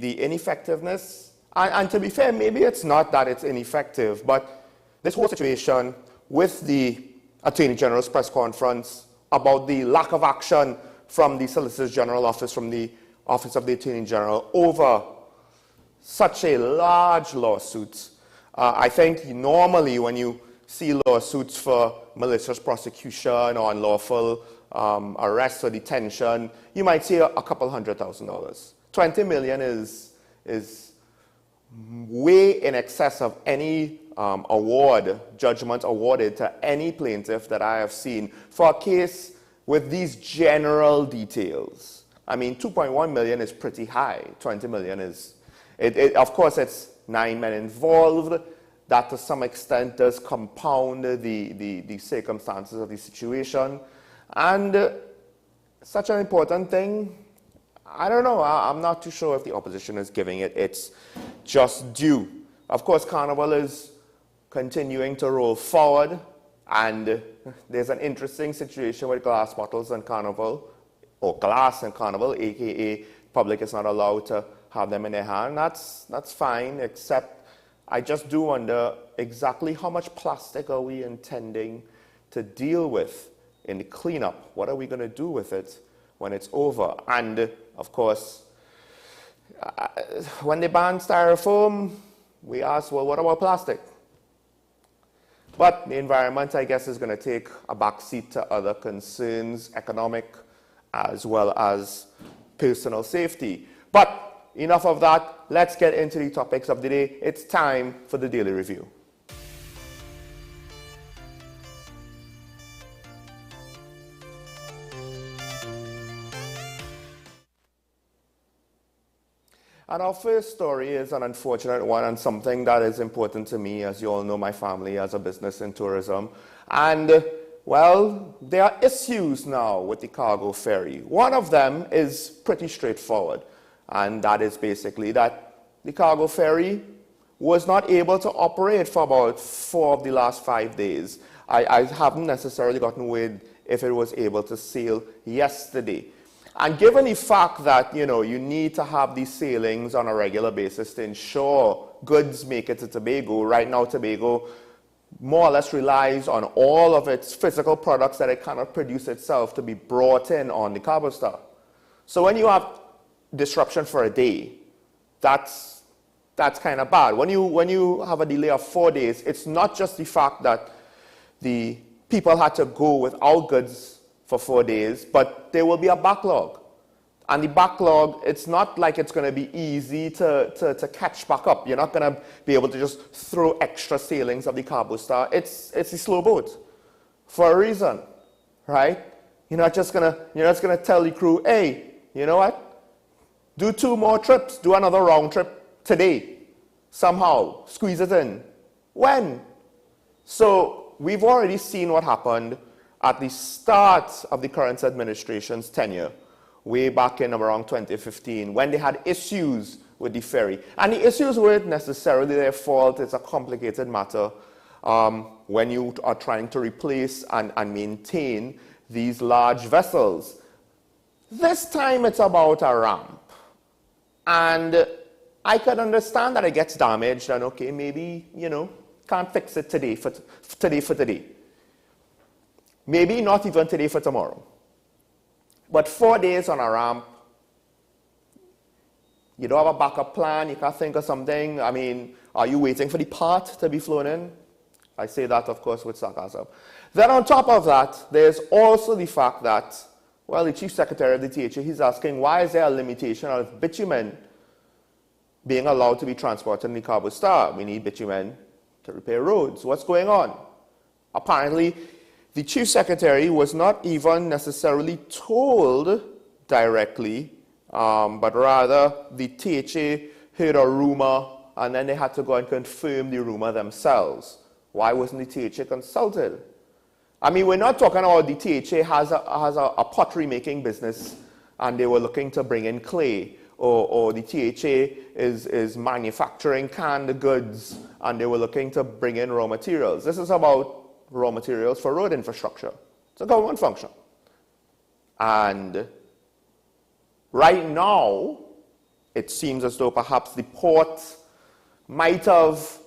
ineffectiveness, and to be fair, maybe it's not that it's ineffective, but this whole situation with the Attorney General's press conference about the lack of action from the Solicitor General Office, from the Office of the Attorney General over such a large lawsuit. I think normally when you see lawsuits for malicious prosecution or unlawful arrest or detention, you might see a couple $100,000. 20 million is way in excess of any judgment awarded to any plaintiff that I have seen for a case with these general details. I mean, 2.1 million is pretty high. 20 million is, of course, it's 9 men involved. That to some extent does compound the circumstances of the situation. And such an important thing, I don't know. I'm not too sure if the opposition is giving it its just due. Of course, Carnival is continuing to roll forward, and there's an interesting situation with glass bottles and Carnival, or glass and Carnival, aka public is not allowed to have them in their hand. That's fine, except I just do wonder exactly how much plastic are we intending to deal with in the cleanup? What are we going to do with it when it's over? And of course, when they ban styrofoam, we ask, well, what about plastic? But the environment, I guess, is going to take a backseat to other concerns, economic as well as personal safety. But enough of that. Let's get into the topics of the day. It's time for the Daily Review. And our first story is an unfortunate one and something that is important to me. As you all know, my family has a business in tourism. And, well, there are issues now with the cargo ferry. One of them is pretty straightforward. And that is basically that the cargo ferry was not able to operate for about 4 of the last 5 days. I haven't necessarily gotten word if it was able to sail yesterday. And given the fact that, you need to have these sailings on a regular basis to ensure goods make it to Tobago, right now Tobago more or less relies on all of its physical products that it cannot produce itself to be brought in on the Cabo Star. So when you have disruption for a day, that's kind of bad. When you have a delay of 4 days, it's not just the fact that the people had to go without goods for 4 days, but there will be a backlog. And the backlog, it's not like it's going to be easy to catch back up. You're not going to be able to just throw extra sailings of the Cabo Star. It's a slow boat for a reason, right? You're not just going to tell the crew, hey, you know what? Do 2 more trips. Do another round trip today. Somehow. Squeeze it in. When? So we've already seen what happened at the start of the current administration's tenure, way back in around 2015, when they had issues with the ferry. And the issues weren't necessarily their fault. It's a complicated matter when you are trying to replace and maintain these large vessels. This time it's about a ramp. And I can understand that it gets damaged and okay, maybe, can't fix it today for today. Maybe not even today for tomorrow. But 4 days on a ramp, you don't have a backup plan, you can't think of something. I mean, are you waiting for the part to be flown in? I say that, of course, with sarcasm. Then on top of that, there's also the fact that, well, the Chief Secretary of the THA, he's asking, why is there a limitation of bitumen being allowed to be transported in the Cabo Star? We need bitumen to repair roads. What's going on? Apparently, the Chief Secretary was not even necessarily told directly, but rather the THA heard a rumor and then they had to go and confirm the rumor themselves. Why wasn't the THA consulted? I mean, we're not talking about the THA has a pottery making business and they were looking to bring in clay, or the THA is manufacturing canned goods and they were looking to bring in raw materials. This is about raw materials for road infrastructure. It's a government function. And right now, it seems as though perhaps the port might have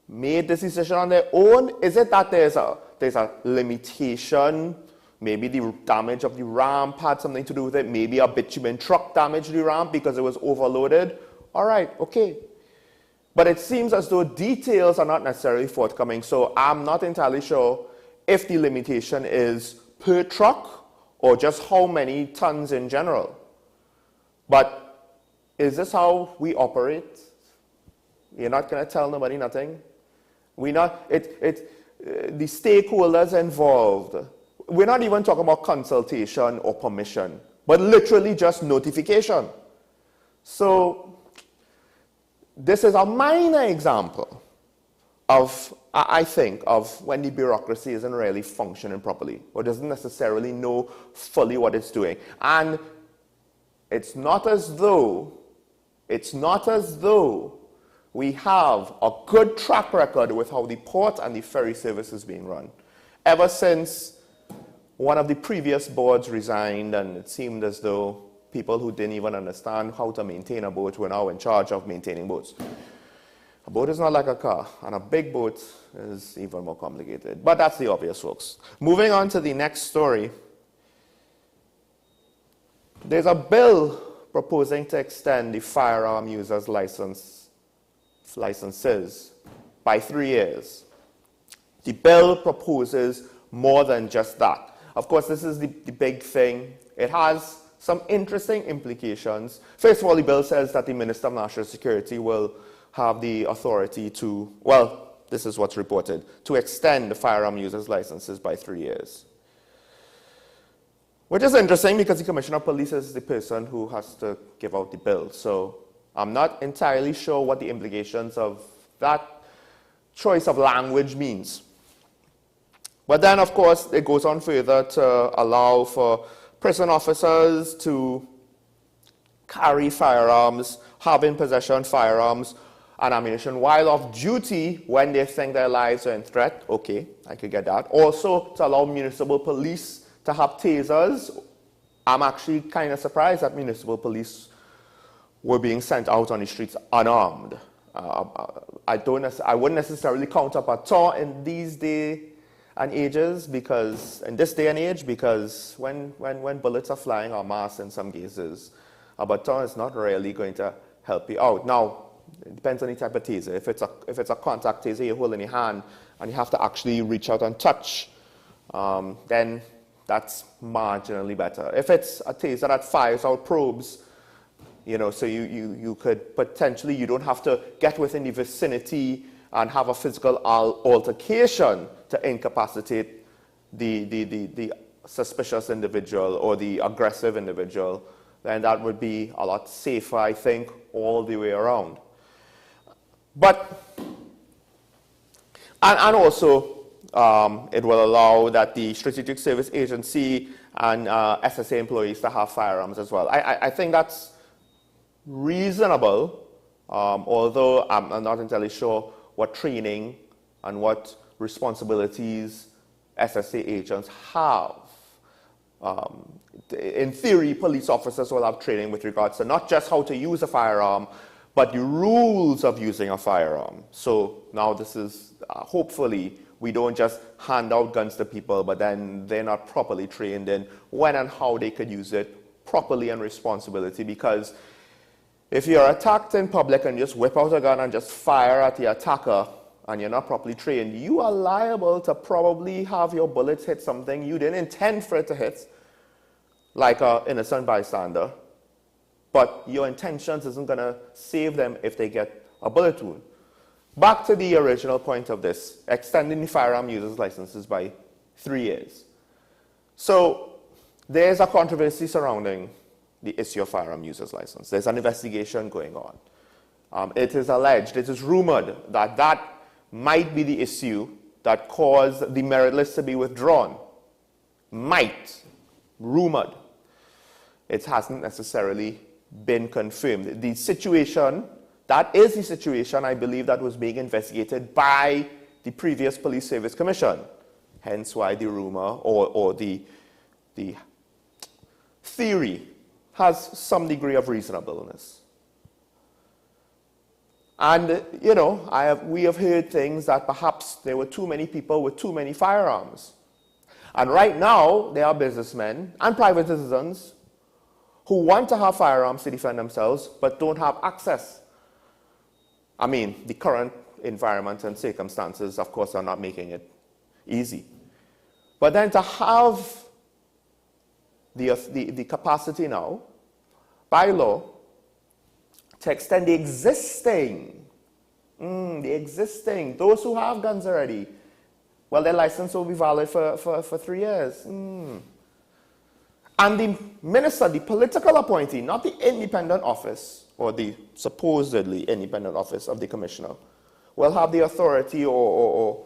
made this decision on their own. Is it that there's a limitation? Maybe the damage of the ramp had something to do with it. Maybe a bitumen truck damaged the ramp because it was overloaded. All right, okay. But it seems as though details are not necessarily forthcoming. So I'm not entirely sure if the limitation is per truck or just how many tons in general. But is this how we operate? You're not going to tell nobody nothing? The stakeholders involved, we're not even talking about consultation or permission, but literally just notification. So this is a minor example of, I think, of when the bureaucracy isn't really functioning properly or doesn't necessarily know fully what it's doing. And it's not as though we have a good track record with how the port and the ferry service is being run. Ever since one of the previous boards resigned and it seemed as though people who didn't even understand how to maintain a boat were now in charge of maintaining boats. A boat is not like a car, and a big boat is even more complicated. But that's the obvious, folks. Moving on to the next story. There's a bill proposing to extend the firearm users' licenses by 3 years. The bill proposes more than just that. Of course, this is the big thing. It has some interesting implications. First of all, the bill says that the Minister of National Security will have the authority to, well, this is what's reported, to extend the firearm users' licenses by 3 years. Which is interesting because the Commissioner of Police is the person who has to give out the bill. So I'm not entirely sure what the implications of that choice of language means. But then, of course, it goes on further to allow for prison officers to carry firearms, have in possession firearms and ammunition while off duty when they think their lives are in threat. Okay, I could get that. Also, to allow municipal police to have tasers. I'm actually kind of surprised that municipal police were being sent out on the streets unarmed. I wouldn't necessarily count a baton in these days and ages, because in this day and age, because when bullets are flying en masse in some cases, a baton is not really going to help you out. Now, it depends on the type of taser. If it's a contact taser you hold in your hand and you have to actually reach out and touch, then that's marginally better. If it's a taser that fires out probes, so you could potentially, you don't have to get within the vicinity and have a physical altercation to incapacitate the suspicious individual or the aggressive individual, then that would be a lot safer, I think, all the way around. But, and also, it will allow that the Strategic Service Agency and SSA employees to have firearms as well. I think that's reasonable, although I'm not entirely sure what training and what responsibilities SSA agents have. In theory, police officers will have training with regards to not just how to use a firearm, but the rules of using a firearm. So now this is, hopefully, we don't just hand out guns to people, but then they're not properly trained in when and how they could use it properly and responsibility. Because if you're attacked in public and just whip out a gun and just fire at the attacker and you're not properly trained, you are liable to probably have your bullets hit something you didn't intend for it to hit, like an innocent bystander. But your intentions isn't going to save them if they get a bullet wound. Back to the original point of this, extending the firearm users' licenses by 3 years. So there's a controversy surrounding the issue of firearm users' license. There's an investigation going on. It is alleged, it is rumored that that might be the issue that caused the merit list to be withdrawn. Might. Rumored. It hasn't necessarily been confirmed. The situation, that is the situation, I believe, that was being investigated by the previous Police Service Commission. Hence why the rumor or the theory has some degree of reasonableness. And, you know, we have heard things that perhaps there were too many people with too many firearms. And right now, there are businessmen and private citizens who want to have firearms to defend themselves, but don't have access. I mean, the current environment and circumstances, of course, are not making it easy. But then to have the capacity now, by law, to extend the existing, those who have guns already, well, their license will be valid for 3 years. And the minister, the political appointee, not the independent office, or the supposedly independent office of the commissioner, will have the authority or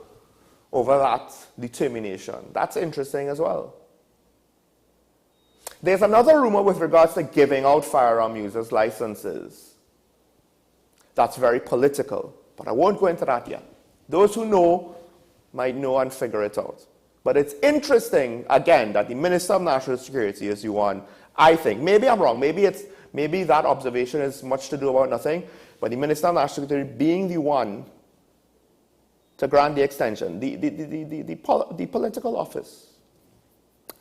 over that determination. That's interesting as well. There's another rumor with regards to giving out firearm users licenses. That's very political, but I won't go into that yet. Those who know might know and figure it out. But it's interesting, again, that the Minister of National Security is the one, I think, maybe I'm wrong, maybe that observation is much to do about nothing, but the Minister of National Security being the one to grant the extension, the political office,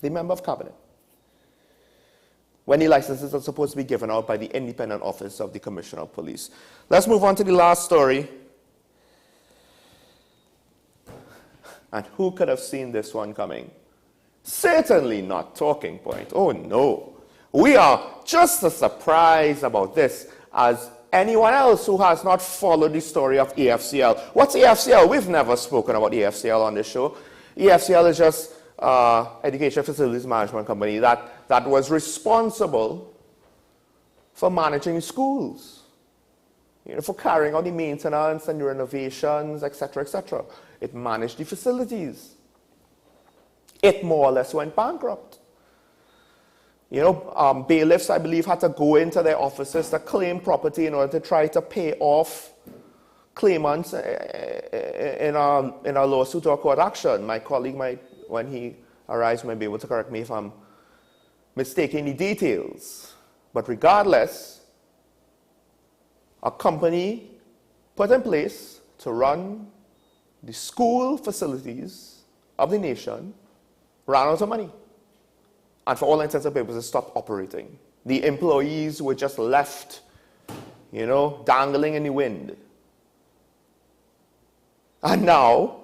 the member of cabinet, when the licenses are supposed to be given out by the independent office of the Commissioner of Police. Let's move on to the last story. And who could have seen this one coming? Certainly not Talking Point. Oh no. We are just as surprised about this as anyone else who has not followed the story of EFCL. What's EFCL? We've never spoken about EFCL on this show. EFCL is just Education Facilities Management Company that was responsible for managing schools, you know, for carrying out the maintenance and the renovations, etc., etc. It managed the facilities. It more or less went bankrupt. You know, bailiffs, I believe, had to go into their offices to claim property in order to try to pay off claimants in a lawsuit or court action. My colleague might, when he arrives, might be able to correct me if I'm mistaking the details. But regardless, a company put in place to run the school facilities of the nation ran out of money. And for all intents and purposes, stopped operating. The employees were just left, you know, dangling in the wind. And now,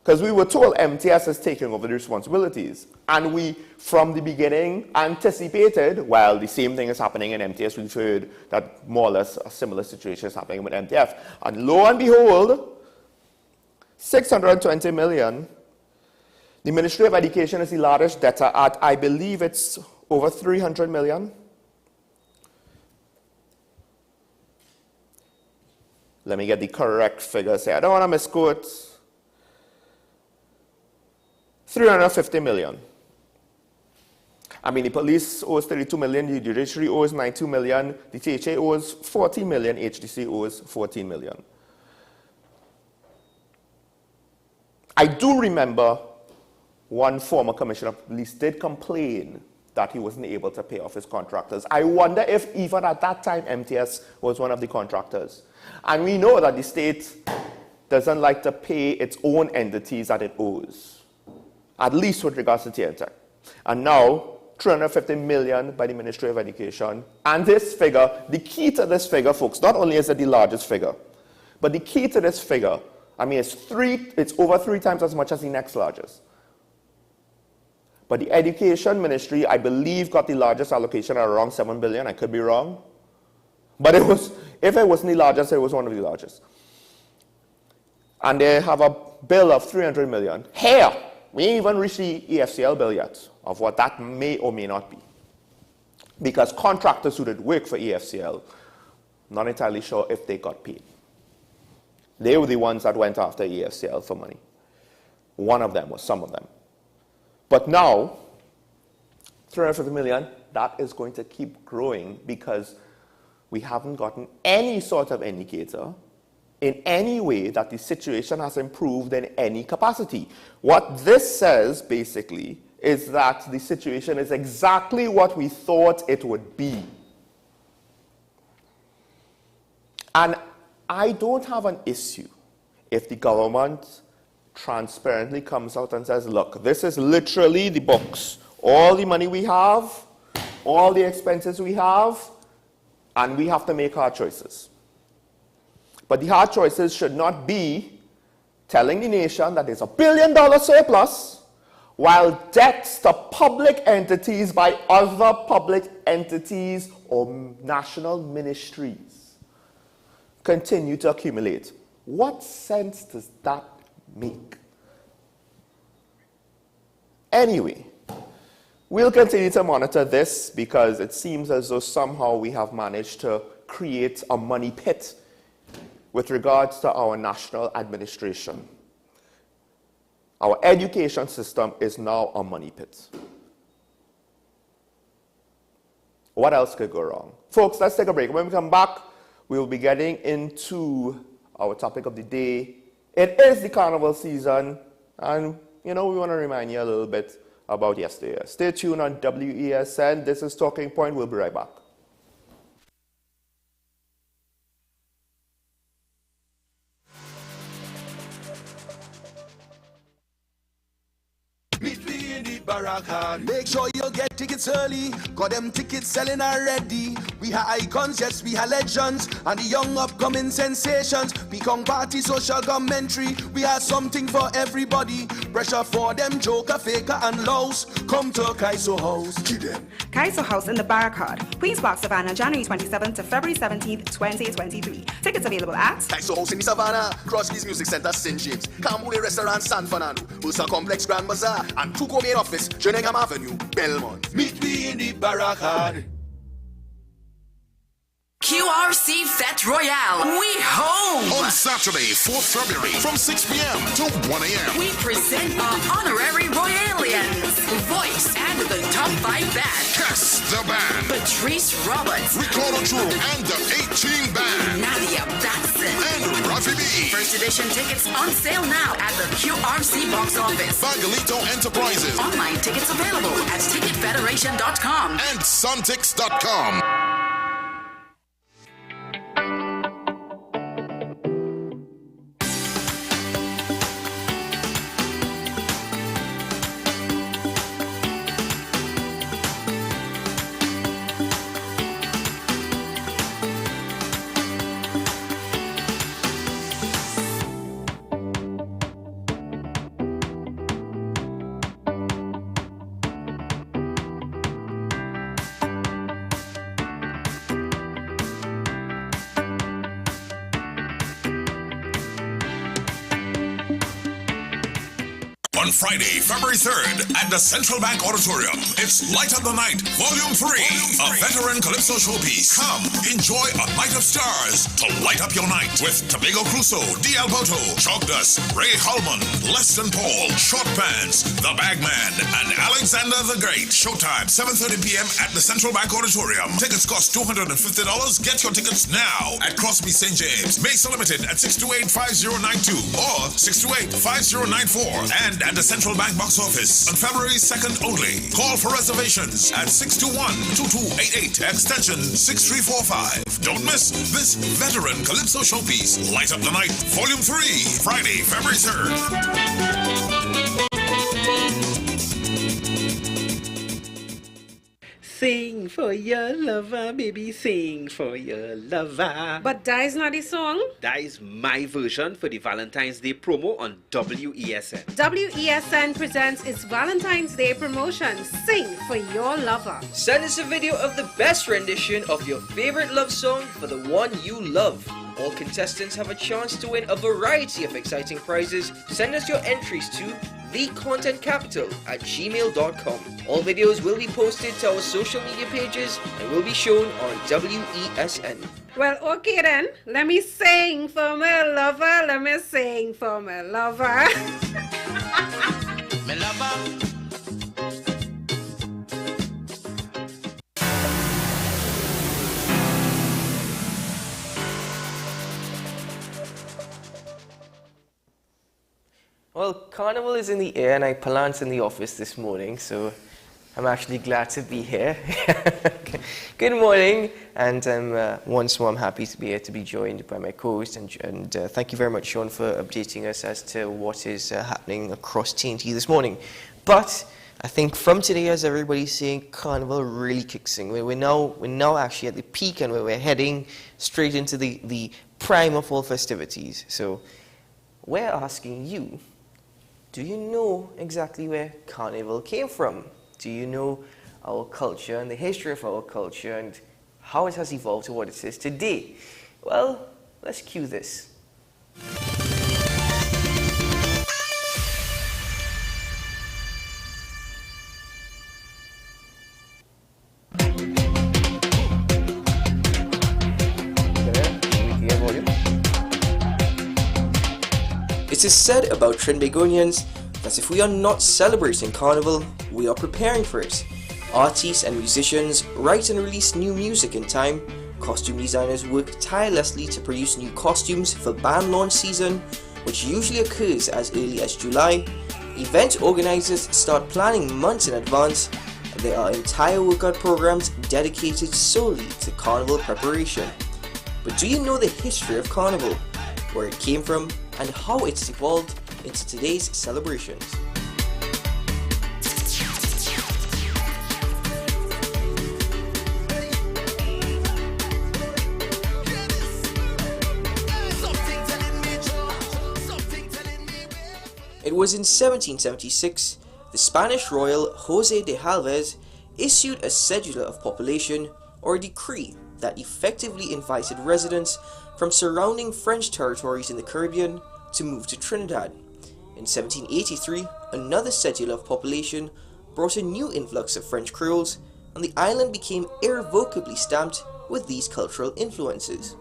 because we were told MTS is taking over the responsibilities, and we, from the beginning, anticipated, well, the same thing is happening in MTS. We've heard that more or less a similar situation is happening with MTF. And lo and behold, 620 million. The Ministry of Education is the largest debtor at, I believe it's over 300 million. Let me get the correct figures here. I don't want to misquote. 350 million. I mean, the police owes 32 million, the judiciary owes 92 million, the THA owes 14 million, HDC owes 14 million. I do remember one former commissioner of police did complain that he wasn't able to pay off his contractors. I wonder if even at that time MTS was one of the contractors. And we know that the state doesn't like to pay its own entities that it owes, at least with regards to TNTech. And now, 350 million by the Ministry of Education. And this figure, the key to this figure, folks, not only is it the largest figure, but the key to this figure, I mean, it's over 3 times as much as the next largest. But the Education Ministry, I believe, got the largest allocation at around 7 billion. I could be wrong. But it was, if it wasn't the largest, it was one of the largest. And they have a bill of 300 million. Here, we ain't even reached the EFCL bill yet, of what that may or may not be. Because contractors who did work for EFCL, not entirely sure if they got paid. They were the ones that went after EFCL for money. One of them, or some of them. But now, 350 million, that is going to keep growing because we haven't gotten any sort of indicator in any way that the situation has improved in any capacity. What this says, basically, is that the situation is exactly what we thought it would be. And I don't have an issue if the government transparently comes out and says, look, this is literally the books. All the money we have, all the expenses we have, and we have to make hard choices. But the hard choices should not be telling the nation that there's $1 billion surplus while debts to public entities by other public entities or national ministries continue to accumulate. What sense does that make? Anyway, we'll continue to monitor this because it seems as though somehow we have managed to create a money pit with regards to our national administration. Our education system is now a money pit. What else could go wrong? Folks, let's take a break. When we come back, we will be getting into our topic of the day. It is the carnival season, and we want to remind you a little bit about yesterday. Stay tuned on WESN. This is Talking Point. We'll be right back. Make sure you get tickets early, got them tickets selling already. We have icons, yes, we have legends, and the young upcoming sensations. Become party, social commentary. We have something for everybody. Pressure for them, joker, faker, and lows. Come to Kaiso House. Kaiso House in the Barricade, Queen's Park, Savannah, January 27th to February 17th, 2023. Tickets available at Kaiso House in the Savannah, Crosby's Music Center, St. James, Cambodia Restaurant, San Fernando, Ulsa Complex, Grand Bazaar, and Tuco Main Office, Jerningham Avenue, Belmont. Meet me in the Barricade. QRC Fête Royale, we home! On Saturday, 4th February, from 6 p.m. to 1 a.m. We present our honorary Royalians, Voice and the Top 5 Band, Cass the Band, Patrice Roberts, Ricardo True and the 18 Band, Nadia Batson, and Rafi B. First edition tickets on sale now at the QRC box office. Bagalito Enterprises. Online tickets available at ticketfederation.com and suntix.com. On Friday, February 3rd, at the Central Bank Auditorium, it's Light Up the Night, Volume 3, a veteran calypso showpiece. Come, enjoy a night of stars to light up your night with Tobago Crusoe, D. Alberto, Chalk Dust, Ray Hallman, Leston Paul, Short Pants, The Bagman, and Alexander the Great. Showtime, 7:30 p.m. at the Central Bank Auditorium. Tickets cost $250. Get your tickets now at Crosby St. James. Mesa Limited at 628-5092 or 628-5094. And at the Central Bank box office on February 2nd only. Call for reservations at 621-2288, extension 6345. Don't miss this veteran calypso showpiece, Light Up the Night, Volume 3, Friday, February 3rd. Sing for your lover, baby, sing for your lover. But that is not the song. That is my version for the Valentine's Day promo on WESN. WESN presents its Valentine's Day promotion, Sing for Your Lover. Send us a video of the best rendition of your favorite love song for the one you love. All contestants have a chance to win a variety of exciting prizes. Send us your entries to thecontentcapital@gmail.com. All videos will be posted to our social media pages and will be shown on WESN. Well, okay then. Let me sing for my lover. Let me sing for my lover. My lover. Well, Carnival is in the air and I planned in the office this morning, so I'm actually glad to be here. Good morning, and once more I'm happy to be here to be joined by my co-host, and thank you very much, Sean, for updating us as to what is happening across TNT this morning. But I think from today, as everybody's saying, Carnival really kicks in. We're now actually at the peak, and we're heading straight into the prime of all festivities. So we're asking you, do you know exactly where Carnival came from? Do you know our culture and the history of our culture and how it has evolved to what it is today? Well, let's cue this. It is said about Trinbagonians that if we are not celebrating Carnival, we are preparing for it. Artists and musicians write and release new music in time, costume designers work tirelessly to produce new costumes for band launch season, which usually occurs as early as July. Event organizers start planning months in advance, and there are entire workout programs dedicated solely to Carnival preparation. But do you know the history of Carnival, where it came from, and how it's evolved into today's celebrations? It was in 1776, the Spanish royal José de Galvez issued a cedula of population, or a decree, that effectively invited residents from surrounding French territories in the Caribbean to move to Trinidad. In 1783, another cedula of population brought a new influx of French Creoles, and the island became irrevocably stamped with these cultural influences.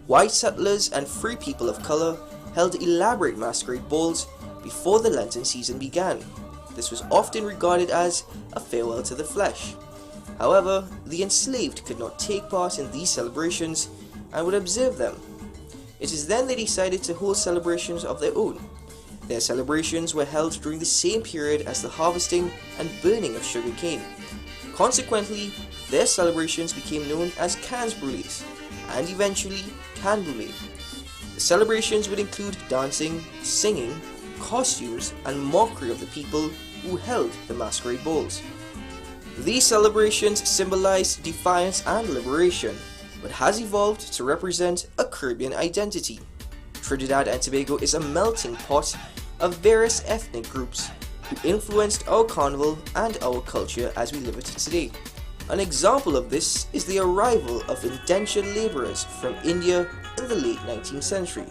White settlers and free people of color held elaborate masquerade balls before the Lenten season began. This was often regarded as a farewell to the flesh. However, the enslaved could not take part in these celebrations and would observe them. It is then they decided to hold celebrations of their own. Their celebrations were held during the same period as the harvesting and burning of sugar cane. Consequently, their celebrations became known as Cans Brûlés, and eventually Can Brûlés. The celebrations would include dancing, singing, costumes, and mockery of the people who held the masquerade balls. These celebrations symbolize defiance and liberation, but has evolved to represent a Caribbean identity. Trinidad and Tobago is a melting pot of various ethnic groups who influenced our carnival and our culture as we live it today. An example of this is the arrival of indentured laborers from India in the late 19th century,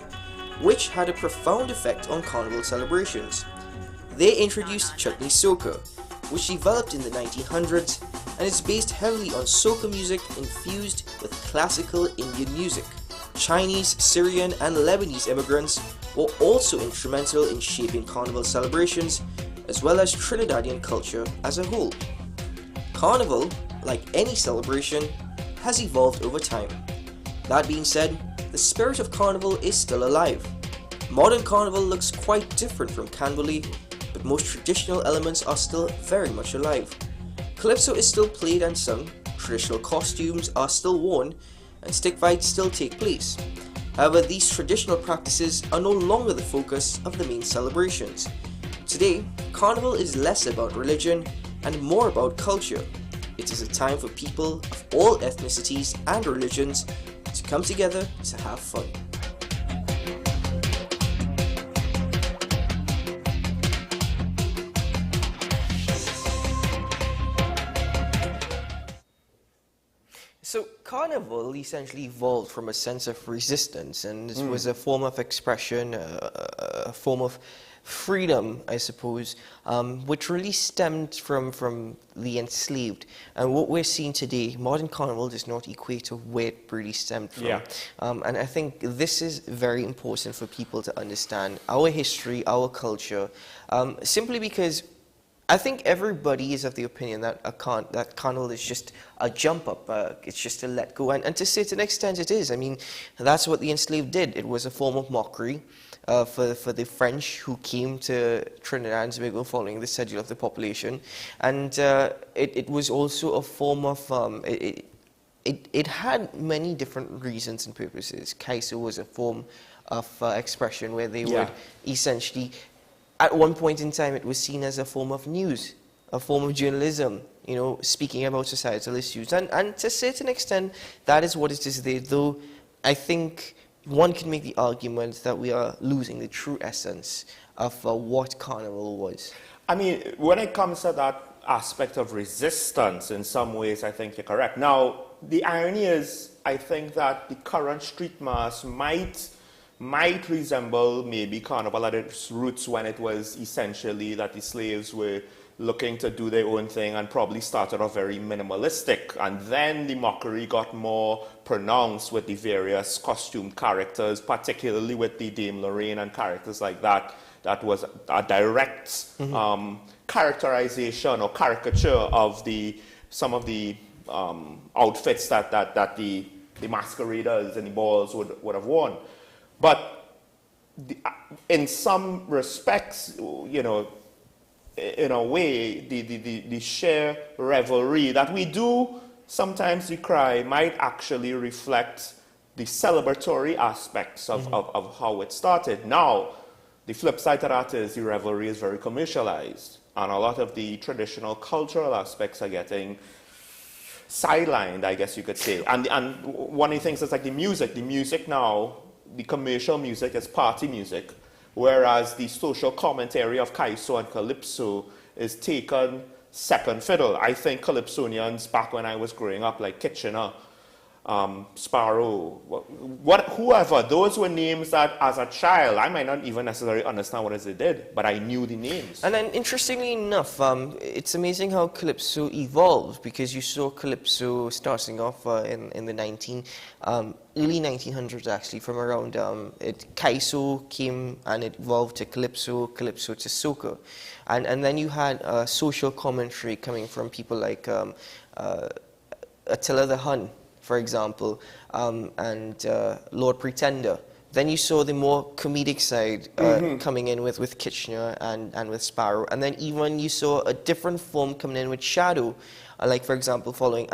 which had a profound effect on carnival celebrations. They introduced chutney soca, which developed in the 1900s and is based heavily on soca music infused with classical Indian music. Chinese, Syrian, and Lebanese immigrants were also instrumental in shaping carnival celebrations, as well as Trinidadian culture as a whole. Carnival, like any celebration, has evolved over time. That being said, the spirit of carnival is still alive. Modern carnival looks quite different from Canbully, but most traditional elements are still very much alive. Calypso is still played and sung, traditional costumes are still worn, and stick fights still take place. However, these traditional practices are no longer the focus of the main celebrations. Today, carnival is less about religion and more about culture. It is a time for people of all ethnicities and religions to come together to have fun. So carnival essentially evolved from a sense of resistance, and this was a form of expression, a form of freedom, I suppose, which really stemmed from the enslaved. And what we're seeing today, modern carnival does not equate to where it really stemmed from. Yeah. And I think this is very important for people to understand our history, our culture, simply because I think everybody is of the opinion that that carnival is just a jump up, it's just a let go, and to a certain extent it is. I mean, that's what the enslaved did. It was a form of mockery for the French who came to Trinidad and Tobago following the schedule of the population, and it was also a form of it had many different reasons and purposes. Kaiso was a form of expression where they would essentially, at one point in time, it was seen as a form of news, a form of journalism, you know, speaking about societal issues. And to a certain extent, that is what it is there, though I think one can make the argument that we are losing the true essence of what Carnival was. I mean, when it comes to that aspect of resistance, in some ways, I think you're correct. Now, the irony is, I think that the current street mass might resemble maybe Carnival at its roots, when it was essentially that the slaves were looking to do their own thing and probably started off very minimalistic. And then the mockery got more pronounced with the various costume characters, particularly with the Dame Lorraine and characters like that. That was a direct characterization or caricature of some of the outfits that the masqueraders and the balls would have worn. But in some respects, you know, in a way, the sheer revelry that we do sometimes decry might actually reflect the celebratory aspects of how it started. Now, the flip side to that is the revelry is very commercialized, and a lot of the traditional cultural aspects are getting sidelined, I guess you could say. And one of the things is like the music now, the commercial music is party music, whereas the social commentary of Kaiso and Calypso is taken second fiddle. I think Calypsonians back when I was growing up, like Kitchener, Sparrow, whoever, those were names that as a child I might not even necessarily understand what it is they did, but I knew the names. And then interestingly enough, it's amazing how Calypso evolved, because you saw Calypso starting off in the early 1900s actually, from around Kaiso came and it evolved to Calypso to soca, and then you had social commentary coming from people like Attila the Hun, for example, and Lord Pretender. Then you saw the more comedic side coming in with Kitchener and with Sparrow, and then even you saw a different form coming in with Shadow, like for example following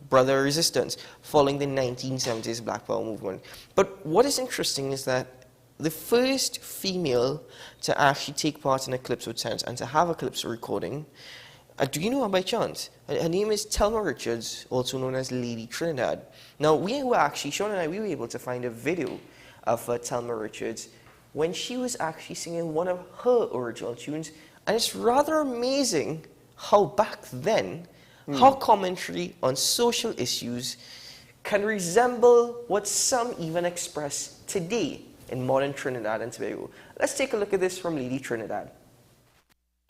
Brother Resistance, following the 1970s Black Power movement. But what is interesting is that the first female to actually take part in a Calypso tent and to have a Calypso recording, do you know her by chance? Her name is Thelma Richards, also known as Lady Trinidad. Now, Sean and I, we were able to find a video of Thelma Richards when she was actually singing one of her original tunes, and it's rather amazing how back then, how commentary on social issues can resemble what some even express today in modern Trinidad and Tobago. Let's take a look at this from Lady Trinidad.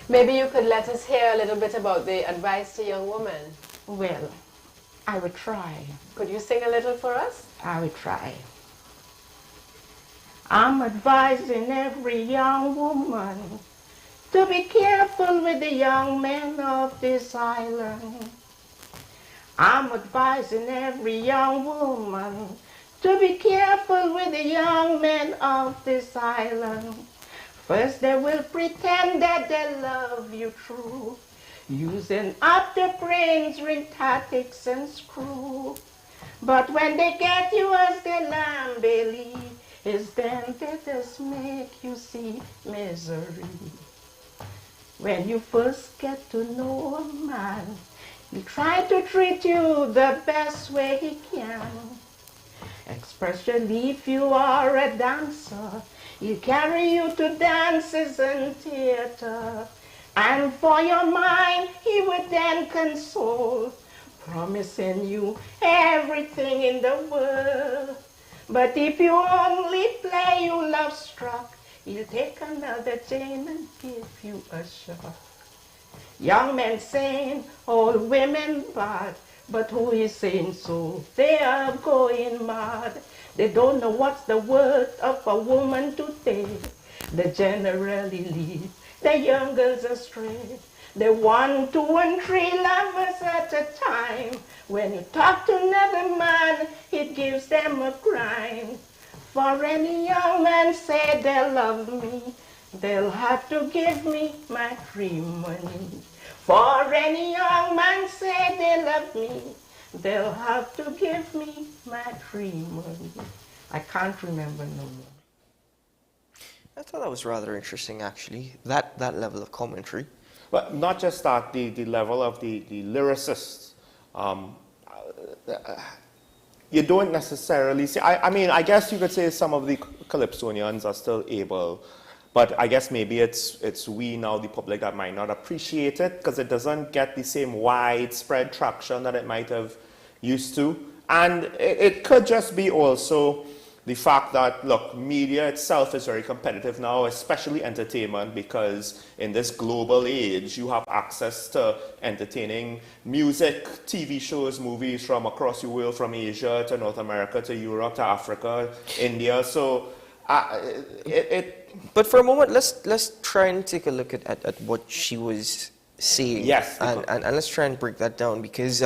Maybe you could let us hear a little bit about the advice to young women. Well, I would try. Could you sing a little for us? I would try. I'm advising every young woman to be careful with the young men of this island. I'm advising every young woman to be careful with the young men of this island. First they will pretend that they love you true, using up their brains, ring tactics and screw. But when they get you as their lamb belly, it's then they just make you see misery. When you first get to know a man, he'll try to treat you the best way he can. Especially if you are a dancer, he'll carry you to dances and theater. And for your mind, he would then console, promising you everything in the world. But if you only play you love struck, he'll take another chain and give you a shot. Young men saying old women bad, but who is saying so? They are going mad. They don't know what's the worth of a woman today. They generally lead the young girls astray. The 1, 2, and 3 lovers at a time. When you talk to another man, it gives them a crime. For any young man say they love me, they'll have to give me my free money. For any young man say they love me, they'll have to give me my free money. I can't remember no more. I thought that was rather interesting, actually, that level of commentary. But not just that, the level of the lyricists. You don't necessarily see, I mean, I guess you could say some of the Calypsonians are still able, but I guess maybe it's we now, the public, that might not appreciate it because it doesn't get the same widespread traction that it might have used to. And it could just be also the fact that, look, media itself is very competitive now, especially entertainment, because in this global age, you have access to entertaining music, TV shows, movies from across the world, from Asia to North America to Europe to Africa, India. So But for a moment, let's try and take a look at what she was saying. Yes. And let's try and break that down, because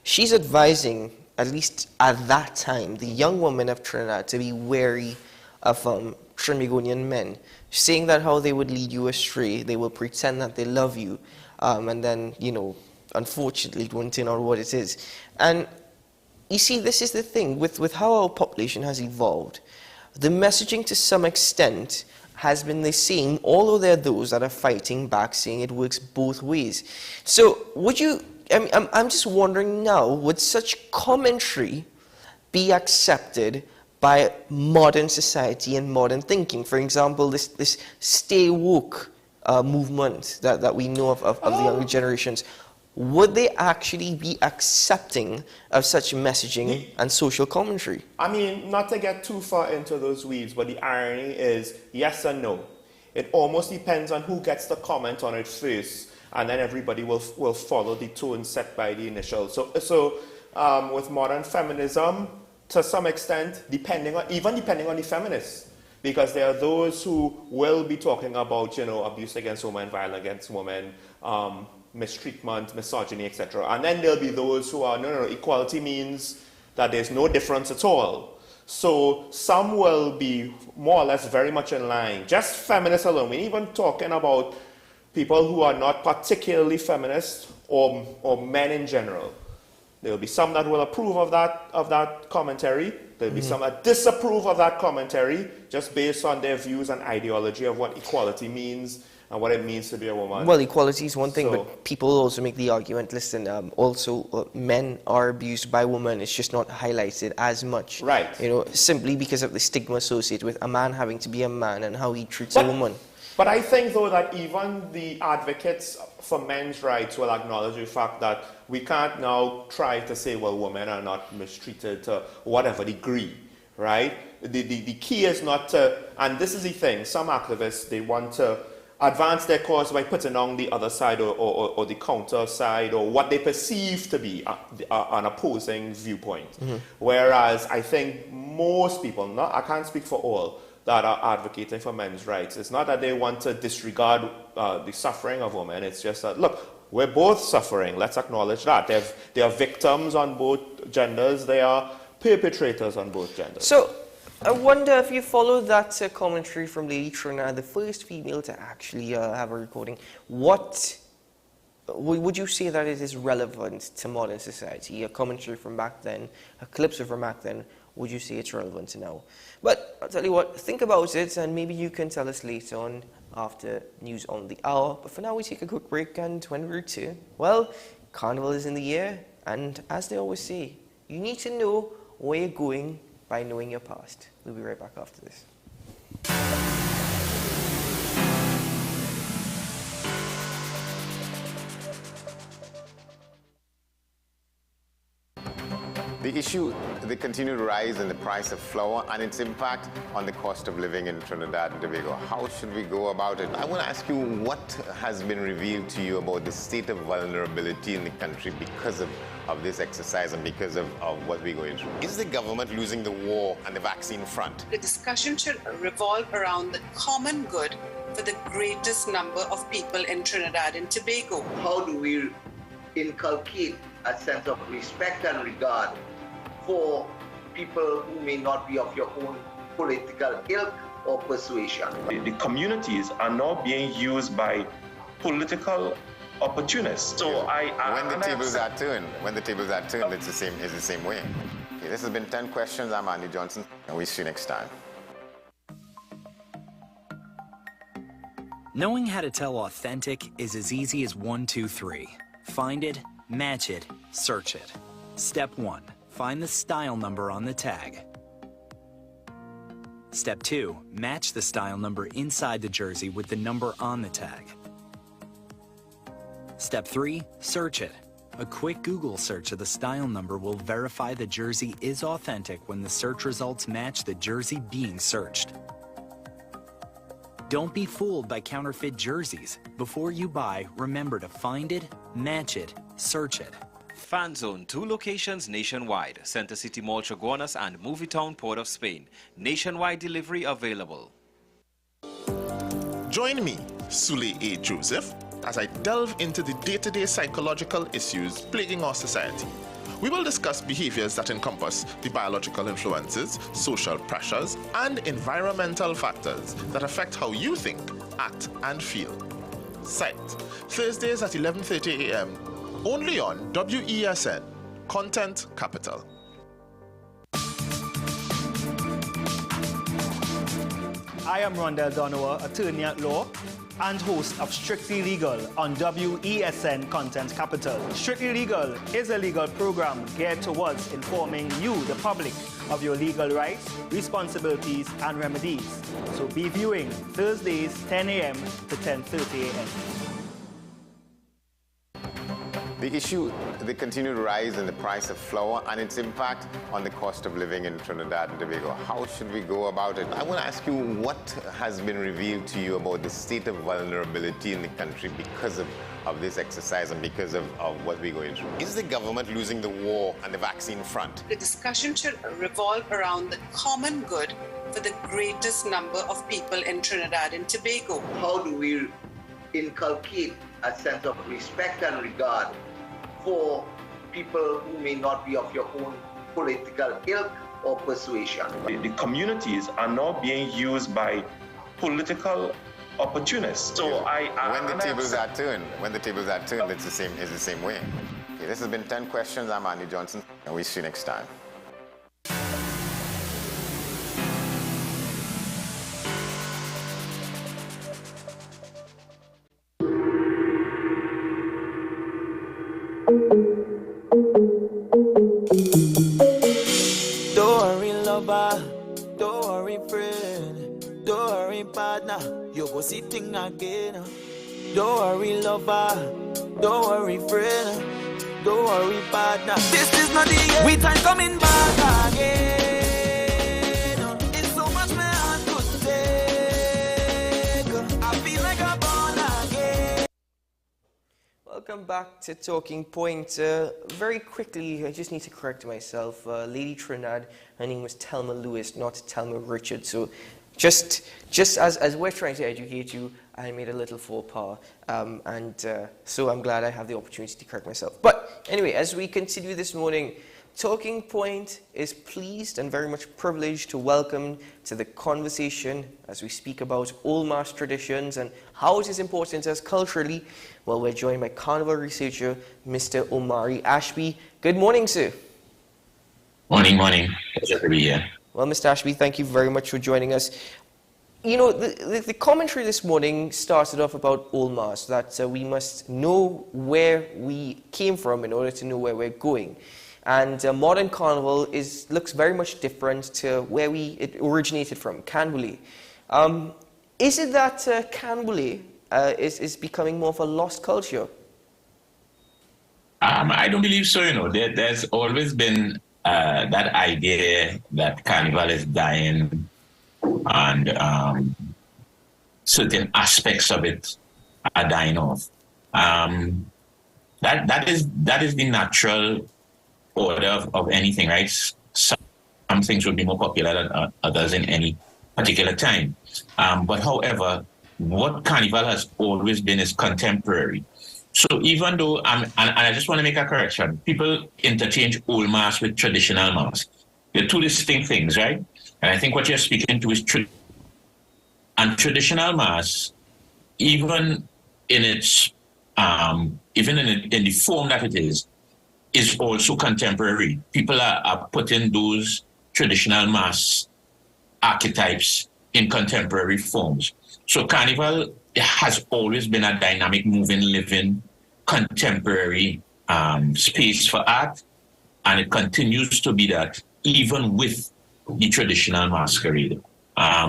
she's advising, at least at that time, the young women of Trinidad to be wary of Trinbagonian men, saying that how they would lead you astray, they will pretend that they love you, and then, you know, unfortunately it won't turn out what it is. And you see, this is the thing, with how our population has evolved, the messaging to some extent has been the same, although there are those that are fighting back, saying it works both ways. So would you, I'm just wondering now, would such commentary be accepted by modern society and modern thinking? For example, this stay woke movement that we know of the younger generations, would they actually be accepting of such messaging and social commentary? I mean, not to get too far into those weeds, but the irony is yes and no. It almost depends on who gets the comment on it first, and then everybody will follow the tone set by the initial. So with modern feminism, to some extent, depending on the feminists, because there are those who will be talking about, you know, abuse against women, violence against women, mistreatment, misogyny, etc. And then there'll be those who are, no, equality means that there's no difference at all. So some will be more or less very much in line. Just feminists alone. We're even talking about people who are not particularly feminist or men in general. There will be some that will approve of that commentary. There will be some that disapprove of that commentary just based on their views and ideology of what equality means and what it means to be a woman. Well, equality is one thing, but people also make the argument, listen, also men are abused by women, it's just not highlighted as much. Right. You know, simply because of the stigma associated with a man having to be a man and how he treats a woman. But I think, though, that even the advocates for men's rights will acknowledge the fact that we can't now try to say, well, women are not mistreated to whatever degree, right? The key is not to, and this is the thing, some activists, they want to advance their cause by putting on the other side or the counter side or what they perceive to be an opposing viewpoint. Whereas I think most people, I can't speak for all, that are advocating for men's rights, it's not that they want to disregard the suffering of women, it's just that, look, we're both suffering, let's acknowledge that. There are victims on both genders, they are perpetrators on both genders. So, I wonder if you followed that commentary from Lady Trina, the first female to actually have a recording. What would you say that it is relevant to modern society? A commentary from back then, a calypso from back then, would you say it's relevant to now? But I'll tell you what, think about it, and maybe you can tell us later on after news on the hour. But for now, we take a quick break, and when we return, well, Carnival is in the air, and as they always say, you need to know where you're going by knowing your past. We'll be right back after this. The issue the continued rise in the price of flour and its impact on the cost of living in Trinidad and Tobago. How should we go about it? I want to ask you what has been revealed to you about the state of vulnerability in the country because of this exercise and because of what we're going through. Is the government losing the war on the vaccine front? The discussion should revolve around the common good for the greatest number of people in Trinidad and Tobago. How do we inculcate a sense of respect and regard for people who may not be of your own political ilk or persuasion? The communities are now being used by political opportunists. So when the tables are turned, it's the same way. Okay, this has been 10 questions. I'm Andy Johnson, and we'll see you next time. Knowing how to tell authentic is as easy as 1, 2, 3. Find it, match it, search it. Step 1. Find the style number on the tag. Step 2. Match the style number inside the jersey with the number on the tag. Step 3. Search it. A quick Google search of the style number will verify the jersey is authentic when the search results match the jersey being searched. Don't be fooled by counterfeit jerseys. Before you buy, remember to find it, match it, search it. Fan Zone, 2 locations nationwide. Center City Mall, Chaguanas and Movietown, Port of Spain. Nationwide delivery available. Join me, Sule A. Joseph, as I delve into the day-to-day psychological issues plaguing our society. We will discuss behaviors that encompass the biological influences, social pressures, and environmental factors that affect how you think, act, and feel. Sight, Thursdays at 11:30 a.m., only on WESN, Content Capital. I am Rondell Donowa, attorney at law and host of Strictly Legal on WESN Content Capital. Strictly Legal is a legal program geared towards informing you, the public, of your legal rights, responsibilities, and remedies. So be viewing Thursdays 10 a.m. to 10:30 a.m. The issue, the continued rise in the price of flour and its impact on the cost of living in Trinidad and Tobago. How should we go about it? I want to ask you what has been revealed to you about the state of vulnerability in the country because of this exercise and because of what we're going through. Is the government losing the war on the vaccine front? The discussion should revolve around the common good for the greatest number of people in Trinidad and Tobago. How do we inculcate a sense of respect and regard for people who may not be of your own political ilk or persuasion? The communities are now being used by political opportunists. So when the tables are turned, it's the same way. Okay, this has been 10 questions. I'm Andy Johnson, and we'll see you next time. Don't worry, lover. Don't worry, friend. Don't worry, partner. You go see thing again. Don't worry, lover. Don't worry, friend. Don't worry, partner. This is not the end. We time coming back again. It's so much my heart could take. I feel like I'm born again. Welcome back to Talking Point. Very quickly, I just need to correct myself. Lady Trinidad, her name was Thelma Lewis, not Thelma Richard. So just as we're trying to educate you, I made a little faux pas. So I'm glad I have the opportunity to correct myself. But anyway, as we continue this morning, Talking Point is pleased and very much privileged to welcome to the conversation as we speak about Old Mass traditions and how it is important to us culturally. Well, we're joined by carnival researcher Mr. Omari Ashby. Good morning, sir. Morning. Pleasure to be here. Well, Mr. Ashby, thank you very much for joining us. You know, the commentary this morning started off about Old Mass, that we must know where we came from in order to know where we're going. And modern carnival looks very much different to where it originated from, Canbule. Is it that Canbule is becoming more of a lost culture? I don't believe so. You know, there's always been that idea that carnival is dying and certain aspects of it are dying off. That is the natural order of anything, right? Some things will be more popular than others in any particular time. But however, what carnival has always been is contemporary. So even though, and I just want to make a correction, people interchange old mass with traditional mass. They're two distinct things, right? And I think what you're speaking to is traditional mass, even in its, even in the form that it is also contemporary. People are putting those traditional mass archetypes in contemporary forms. So carnival has always been a dynamic, moving, living, contemporary space for art, and it continues to be that even with the traditional masquerade.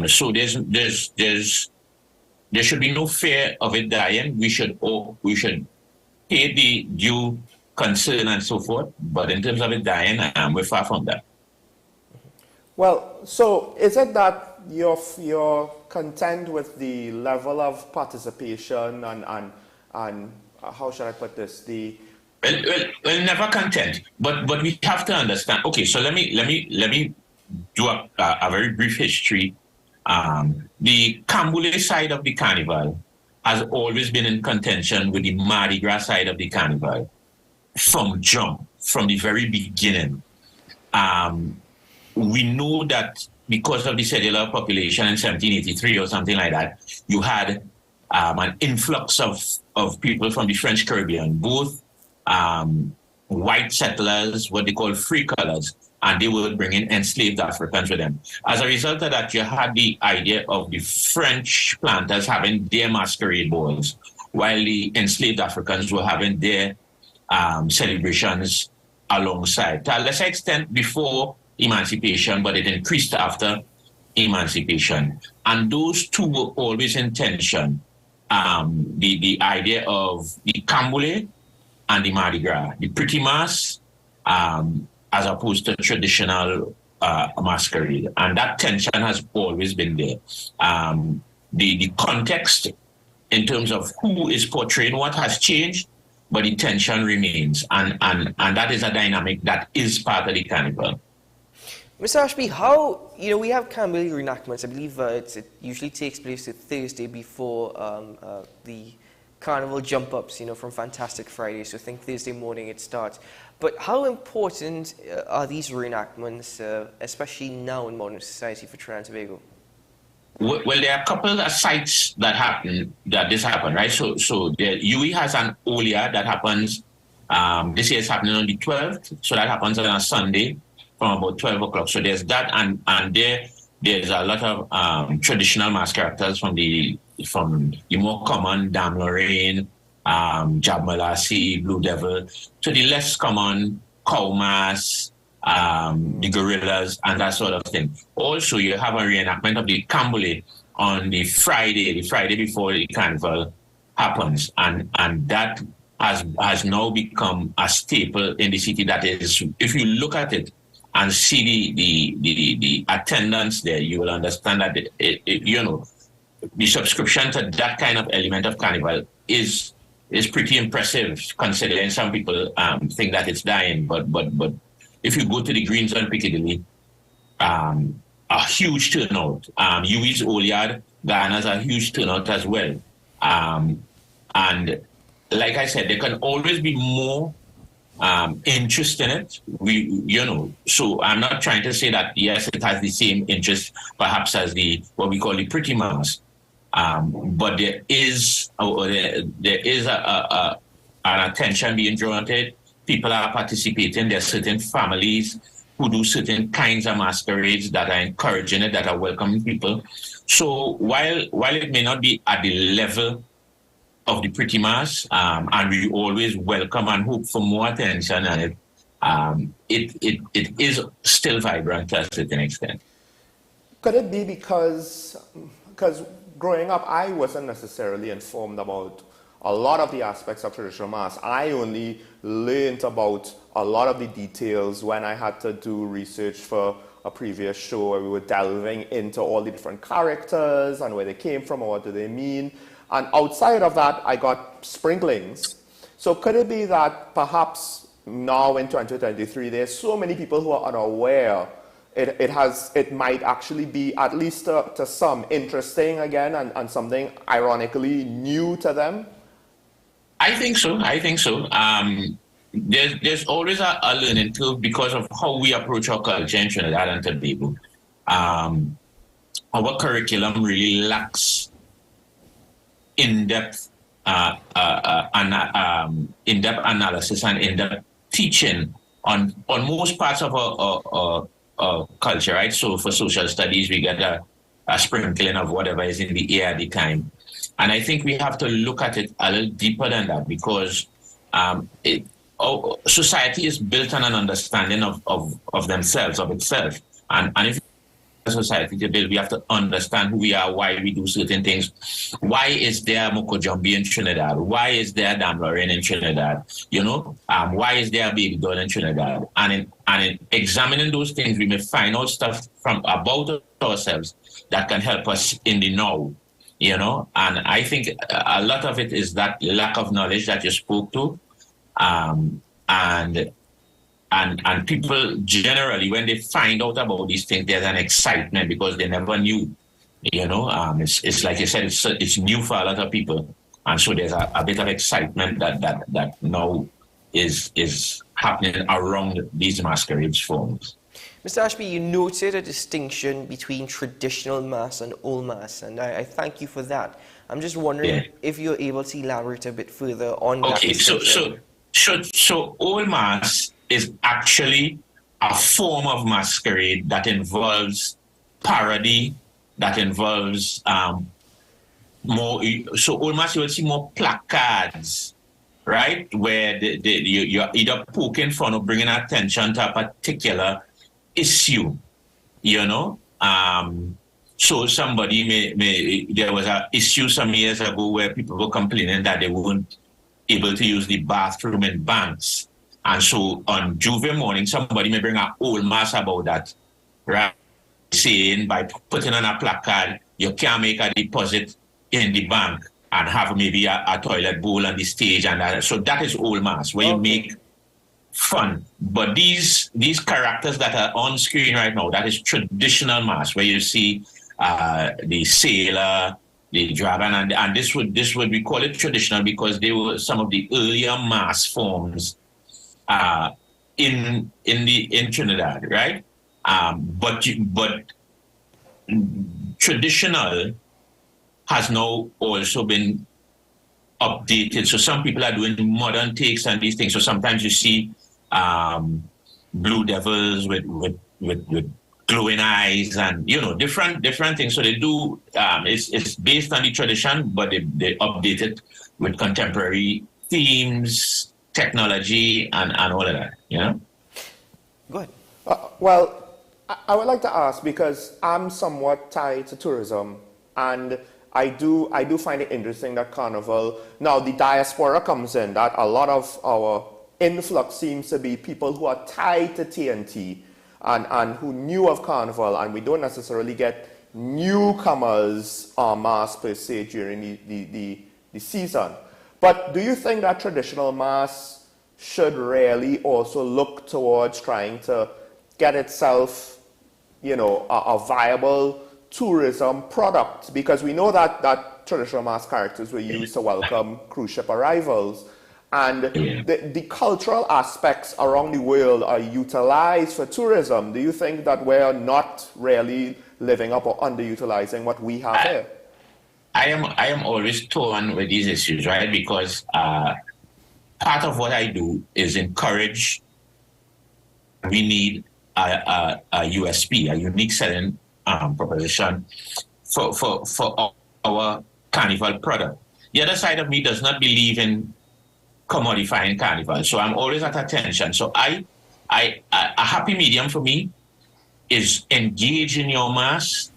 So there should be no fear of it dying. We should pay the due concern and so forth, but in terms of it dying, we're far from that. Well, so is it that you're content with the level of participation and how should I put this? Well, never content, but we have to understand. Okay, so let me do a very brief history. The Cambule side of the carnival has always been in contention with the Mardi Gras side of the carnival from the very beginning. We know that because of the cellular population in 1783 or something like that, you had an influx of people from the French Caribbean, both white settlers, what they call free colors, and they were bringing enslaved Africans with them. As a result of that, you had the idea of the French planters having their masquerade balls, while the enslaved Africans were having their celebrations alongside. To a lesser extent before emancipation, but it increased after emancipation. And those two were always in tension. The idea of the Cambule and the Mardi Gras, the pretty mass, as opposed to traditional masquerade. And that tension has always been there. The context in terms of who is portraying what has changed, but the tension remains. And that is a dynamic that is part of the carnival. Mr. Ashby, how, we have Cambule reenactments. I believe it usually takes place the Thursday before the carnival jump-ups, from Fantastic Friday. So I think Thursday morning it starts. But how important are these reenactments, especially now in modern society for Trinidad and Tobago? Well, there are a couple of sites that this happened, right? So the UE has an Olia that happens, this year it's happening on the 12th. So that happens on a Sunday from about 12 o'clock. So there's that, and there's a lot of traditional mask characters from the more common Dame Lorraine, Jab Malasi, Blue Devil, to the less common Cow Mask, the Gorillas, and that sort of thing. Also, you have a reenactment of the Cambule on the Friday before the carnival happens, and that has now become a staple in the city. That is, if you look at it and see the attendance there, you will understand that the subscription to that kind of element of carnival is pretty impressive, considering some people think that it's dying. But if you go to the Greens on Piccadilly, a huge turnout. UWI's Oliad, Guyana's a huge turnout as well. And like I said, there can always be more interest in it. So I'm not trying to say that, yes, it has the same interest perhaps as what we call the pretty mass. But there is an attention being drawn to it. People are participating. There are certain families who do certain kinds of masquerades that are encouraging it, that are welcoming people. So while it may not be at the level of the pretty mass, and we always welcome and hope for more attention on it, it is still vibrant to a certain extent. Could it be because growing up, I wasn't necessarily informed about a lot of the aspects of traditional mass. I only learned about a lot of the details when I had to do research for a previous show where we were delving into all the different characters and where they came from and what do they mean. And outside of that, I got sprinklings. So could it be that perhaps now in 2023, there's so many people who are unaware, it might actually be, at least to some, interesting again and something ironically new to them? I think so. There's always a learning curve because of how we approach our culture in Trinidad and Tobago. Our curriculum really lacks in-depth analysis and in-depth teaching on most parts of our culture, right? So for social studies, we get a sprinkling of whatever is in the air at the time. And I think we have to look at it a little deeper than that because society is built on an understanding of themselves, of itself. And if society to build, we have to understand who we are, why we do certain things. Why is there Mokojumbi in Trinidad? Why is there Dam Lorraine in Trinidad? Why is there Baby Doll in Trinidad? And in examining those things, we may find out stuff about ourselves that can help us in the now. And I think a lot of it is that lack of knowledge that you spoke to. And people generally, when they find out about these things, there's an excitement because they never knew. It's like you said, it's new for a lot of people, and so there's a bit of excitement that now is happening around these masquerades forms. Mr. Ashby, you noted a distinction between traditional mass and old mass, and I thank you for that. I'm just wondering if you're able to elaborate a bit further on that distinction. So old mass is actually a form of masquerade that involves parody, that involves more. So old mass, you will see more placards, right, where you're either poking fun or bringing attention to a particular issue, So somebody there was an issue some years ago where people were complaining that they weren't able to use the bathroom in banks. And so on Juve morning, somebody may bring an old mass about that, right? Saying by putting on a placard, you can't make a deposit in the bank and have maybe a toilet bowl on the stage. And so that is old mass, where you make fun. But these characters that are on screen right now, that is traditional mass, where you see the sailor, the dragon, and this would we call it traditional because they were some of the earlier mass forms in Trinidad, right? But traditional has now also been updated. So some people are doing modern takes on these things. So sometimes you see blue devils with glowing eyes and different things. So they do it's based on the tradition, but they update it with contemporary themes, technology, and all of that. Go ahead. Well, I would like to ask, because I'm somewhat tied to tourism, and I do find it interesting that Carnival, now the diaspora comes in, that a lot of our influx seems to be people who are tied to TNT and who knew of Carnival, and we don't necessarily get newcomers en masse per se during the season. But do you think that traditional mass should really also look towards trying to get itself, a viable tourism product? Because we know that traditional mass characters were used to welcome cruise ship arrivals, and the cultural aspects around the world are utilized for tourism. Do you think that we're not really living up or underutilizing what we have here? I am always torn with these issues, right? Because part of what I do is encourage. We need a USP, a unique selling proposition for our Carnival product. The other side of me does not believe in commodifying Carnival, so I'm always at attention. So a happy medium for me is engage in your mass,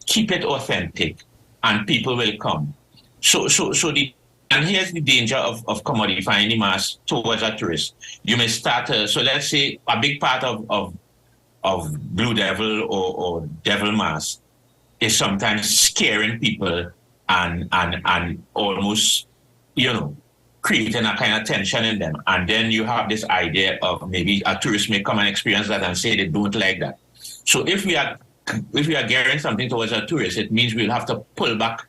keep it authentic, and people will come. So the and here's the danger of commodifying the mask towards a tourist. You may start, so let's say a big part of Blue Devil or Devil Mask is sometimes scaring people and almost, creating a kind of tension in them. And then you have this idea of maybe a tourist may come and experience that and say they don't like that. So if we are gearing something towards a tourist, it means we'll have to pull back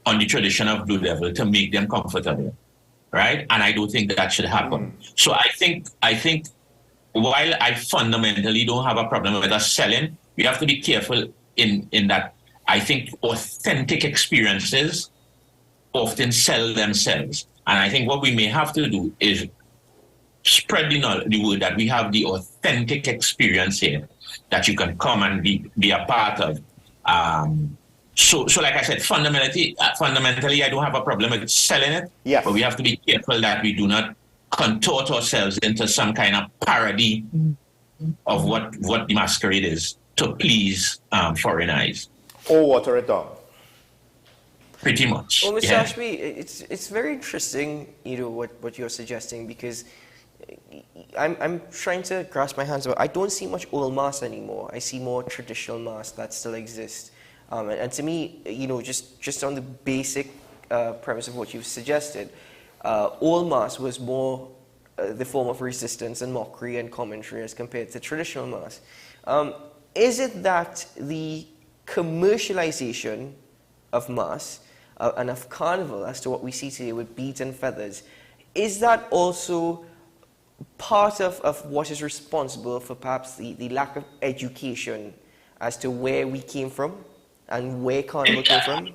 on the tradition of Blue Devil to make them comfortable, right? And I don't think that should happen. So I think while I fundamentally don't have a problem with us selling, we have to be careful in that. I think authentic experiences often sell themselves. And I think what we may have to do is spread the word that we have the authentic experience here that you can come and be a part of. So like I said, fundamentally, I don't have a problem with selling it. Yes. But we have to be careful that we do not contort ourselves into some kind of parody of what the masquerade is to please foreign eyes. Or water it down. Pretty much. Well, Mr. Ashby, it's very interesting, what you're suggesting, because I'm trying to grasp my hands about. I don't see much old masks anymore. I see more traditional masks that still exist. And to me, just on the basic premise of what you've suggested, old masks was more the form of resistance and mockery and commentary as compared to traditional masks. Is it that the commercialization of masks and of carnival, as to what we see today with beads and feathers, is that also part of what is responsible for perhaps the lack of education as to where we came from and where carnival came from?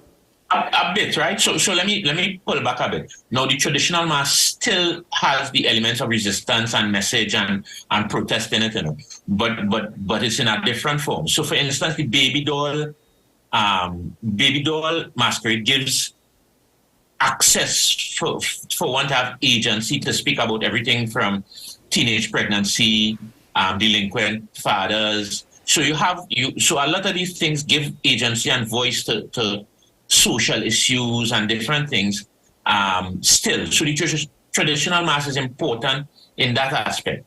A bit, right? So let me pull back a bit. Now, the traditional mask still has the elements of resistance and message and protest in it, but it's in a different form. So, for instance, the baby doll masquerade gives access for one to have agency to speak about everything from teenage pregnancy, delinquent fathers. So so a lot of these things give agency and voice to social issues and different things still. So the traditional mask is important in that aspect.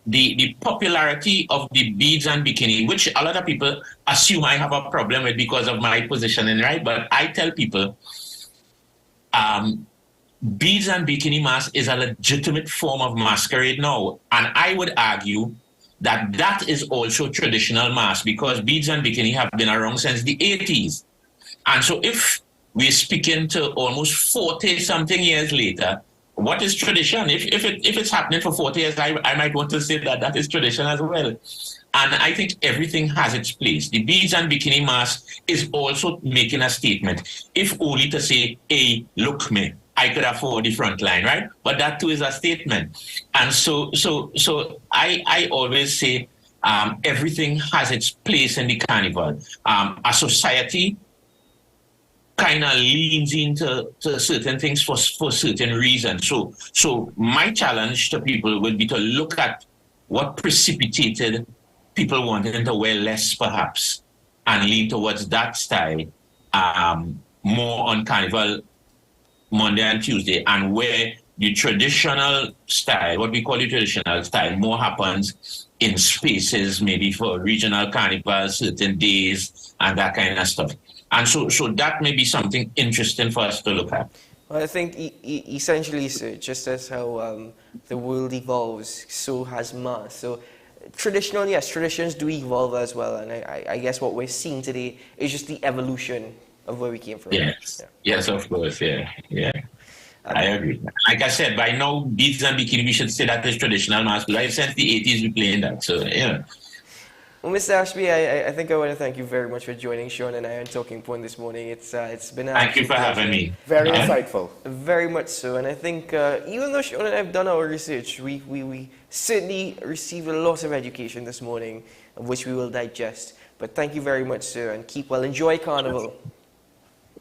The popularity of the beads and bikini, which a lot of people assume I have a problem with because of my positioning, right? But I tell people beads and bikini mask is a legitimate form of masquerade now. And I would argue that is also traditional mask, because beads and bikini have been around since the 80s. And so if we're speaking to almost 40-something years later, what is tradition? If it's happening for 40 years, I might want to say that is tradition as well. And I think everything has its place. The beads and bikini mask is also making a statement, if only to say, hey, look me, I could afford the front line, right? But that too is a statement. And so I always say everything has its place in the carnival. A society kind of leans into certain things for certain reasons. So my challenge to people would be to look at what precipitated people wanting to wear less, perhaps, and lean towards that style, more on Carnival Monday and Tuesday, and where the traditional style, what we call the traditional style, more happens in spaces, maybe for regional carnivals, certain days, and that kind of stuff. And so that may be something interesting for us to look at. Well, I think essentially, sir, just as how the world evolves, so has mass. So traditional, yes, traditions do evolve as well. And I guess what we're seeing today is just the evolution of where we came from. Yes, yes, of course, yeah. I agree. Like I said, by now, beads and bikini, we should say that is traditional mask. Right? Since the 80s, we playing that. So, yeah. Well, Mr. Ashby, I think I want to thank you very much for joining Sean and I on Talking Point this morning. It's been thank you for having me. Very insightful. Very much so. And I think even though Sean and I have done our research, we certainly received a lot of education this morning, of which we will digest. But thank you very much, sir, and keep well. Enjoy Carnival.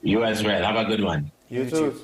You as well. Have a good one. You too.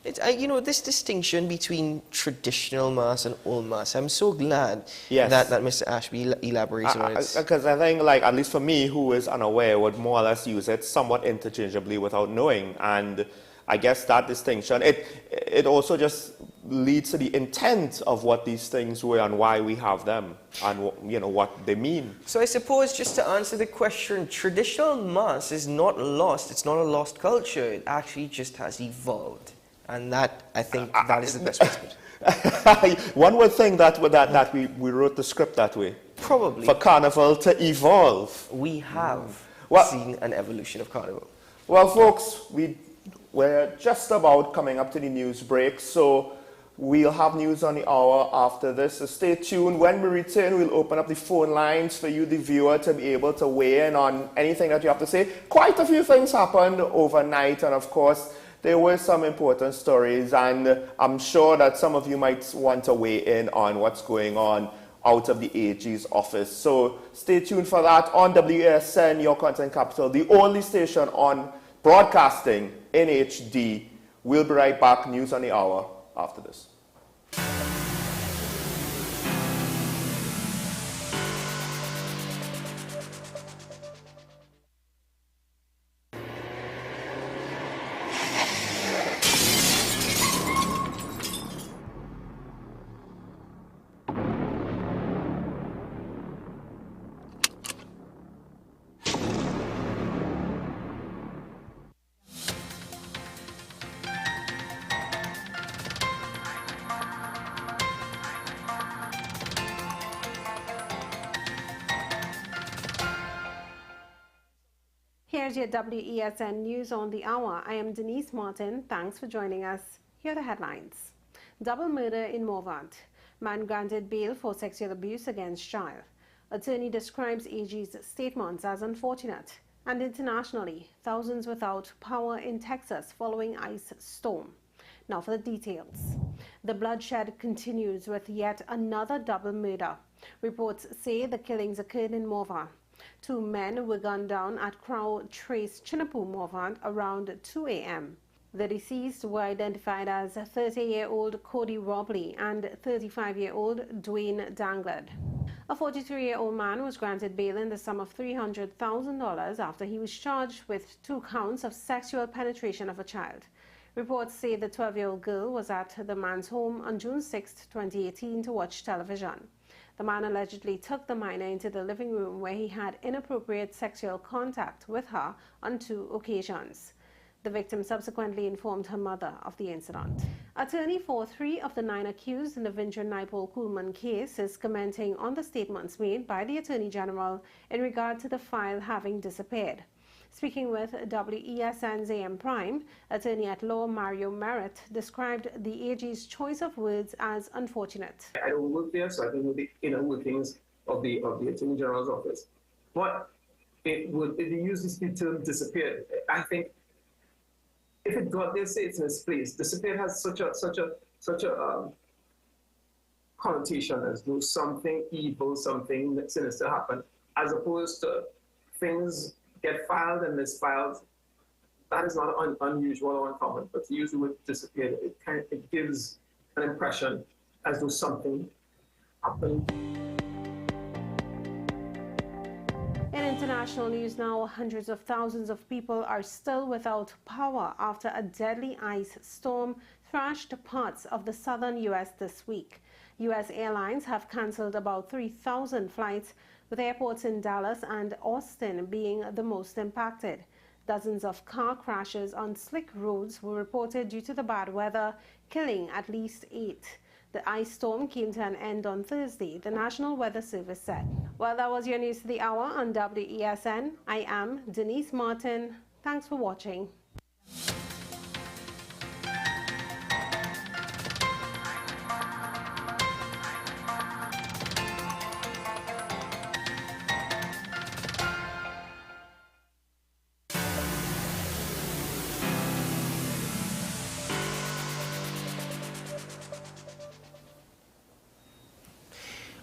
This distinction between traditional mass and old mass, I'm so glad Yes. that Mr. Ashby elaborated on it. Because I think, like, at least for me, who is unaware, would more or less use it somewhat interchangeably without knowing. And I guess that distinction, it also just leads to the intent of what these things were and why we have them and what they mean. So I suppose, just to answer the question, traditional mass is not lost. It's not a lost culture. It actually just has evolved. And that, I think, that is the best way to put it. One would think that we wrote the script that way. Probably. For Carnival to evolve. We have seen an evolution of Carnival. Well, folks, we're just about coming up to the news break, so we'll have news on the hour after this. So stay tuned. When we return, we'll open up the phone lines for you, the viewer, to be able to weigh in on anything that you have to say. Quite a few things happened overnight, and of course, there were some important stories, and I'm sure that some of you might want to weigh in on what's going on out of the AG's office. So stay tuned for that on WESN, your content capital, the only station on broadcasting in HD. We'll be right back. News on the hour after this. Here's your WESN News on the Hour. I am Denise Martin. Thanks for joining us. Here are the headlines. Double murder in Morvant. Man granted bail for sexual abuse against child. Attorney describes AG's statements as unfortunate. And internationally, thousands without power in Texas following ice storm. Now for the details. The bloodshed continues with yet another double murder. Reports say the killings occurred in Morvant. 2 men were gunned down at Crow Trace, Chinapoo, Morvant around 2 a.m. The deceased were identified as 30-year-old Cody Robley and 35-year-old Dwayne Danglad. A 43-year-old man was granted bail in the sum of $300,000 after he was charged with 2 counts of sexual penetration of a child. Reports say the 12-year-old girl was at the man's home on June 6, 2018 to watch television. The man allegedly took the minor into the living room where he had inappropriate sexual contact with her on 2 occasions. The victim subsequently informed her mother of the incident. Attorney for 3 of the 9 accused in the Vindra Naipaul Kuhlman case is commenting on the statements made by the Attorney General in regard to the file having disappeared. Speaking with WESN's AM Prime, Attorney at Law Mario Merritt described the AG's choice of words as unfortunate. I don't work there, so I don't know the inner workings of the Attorney General's office. But if you use this term disappeared, I think if it got there, say it's misplaced. Disappeared has such a connotation as though something evil, something sinister happened, as opposed to things get filed and misfiled. That is not unusual or uncommon, but to use the word disappeared, it gives an impression as though something happened. In international news now, hundreds of thousands of people are still without power after a deadly ice storm thrashed parts of the southern U.S. this week. U.S. airlines have cancelled about 3,000 flights, with airports in Dallas and Austin being the most impacted. Dozens of car crashes on slick roads were reported due to the bad weather, killing at least 8. The ice storm came to an end on Thursday, the National Weather Service said. Well, that was your news for the hour on WESN. I am Denise Martin. Thanks for watching.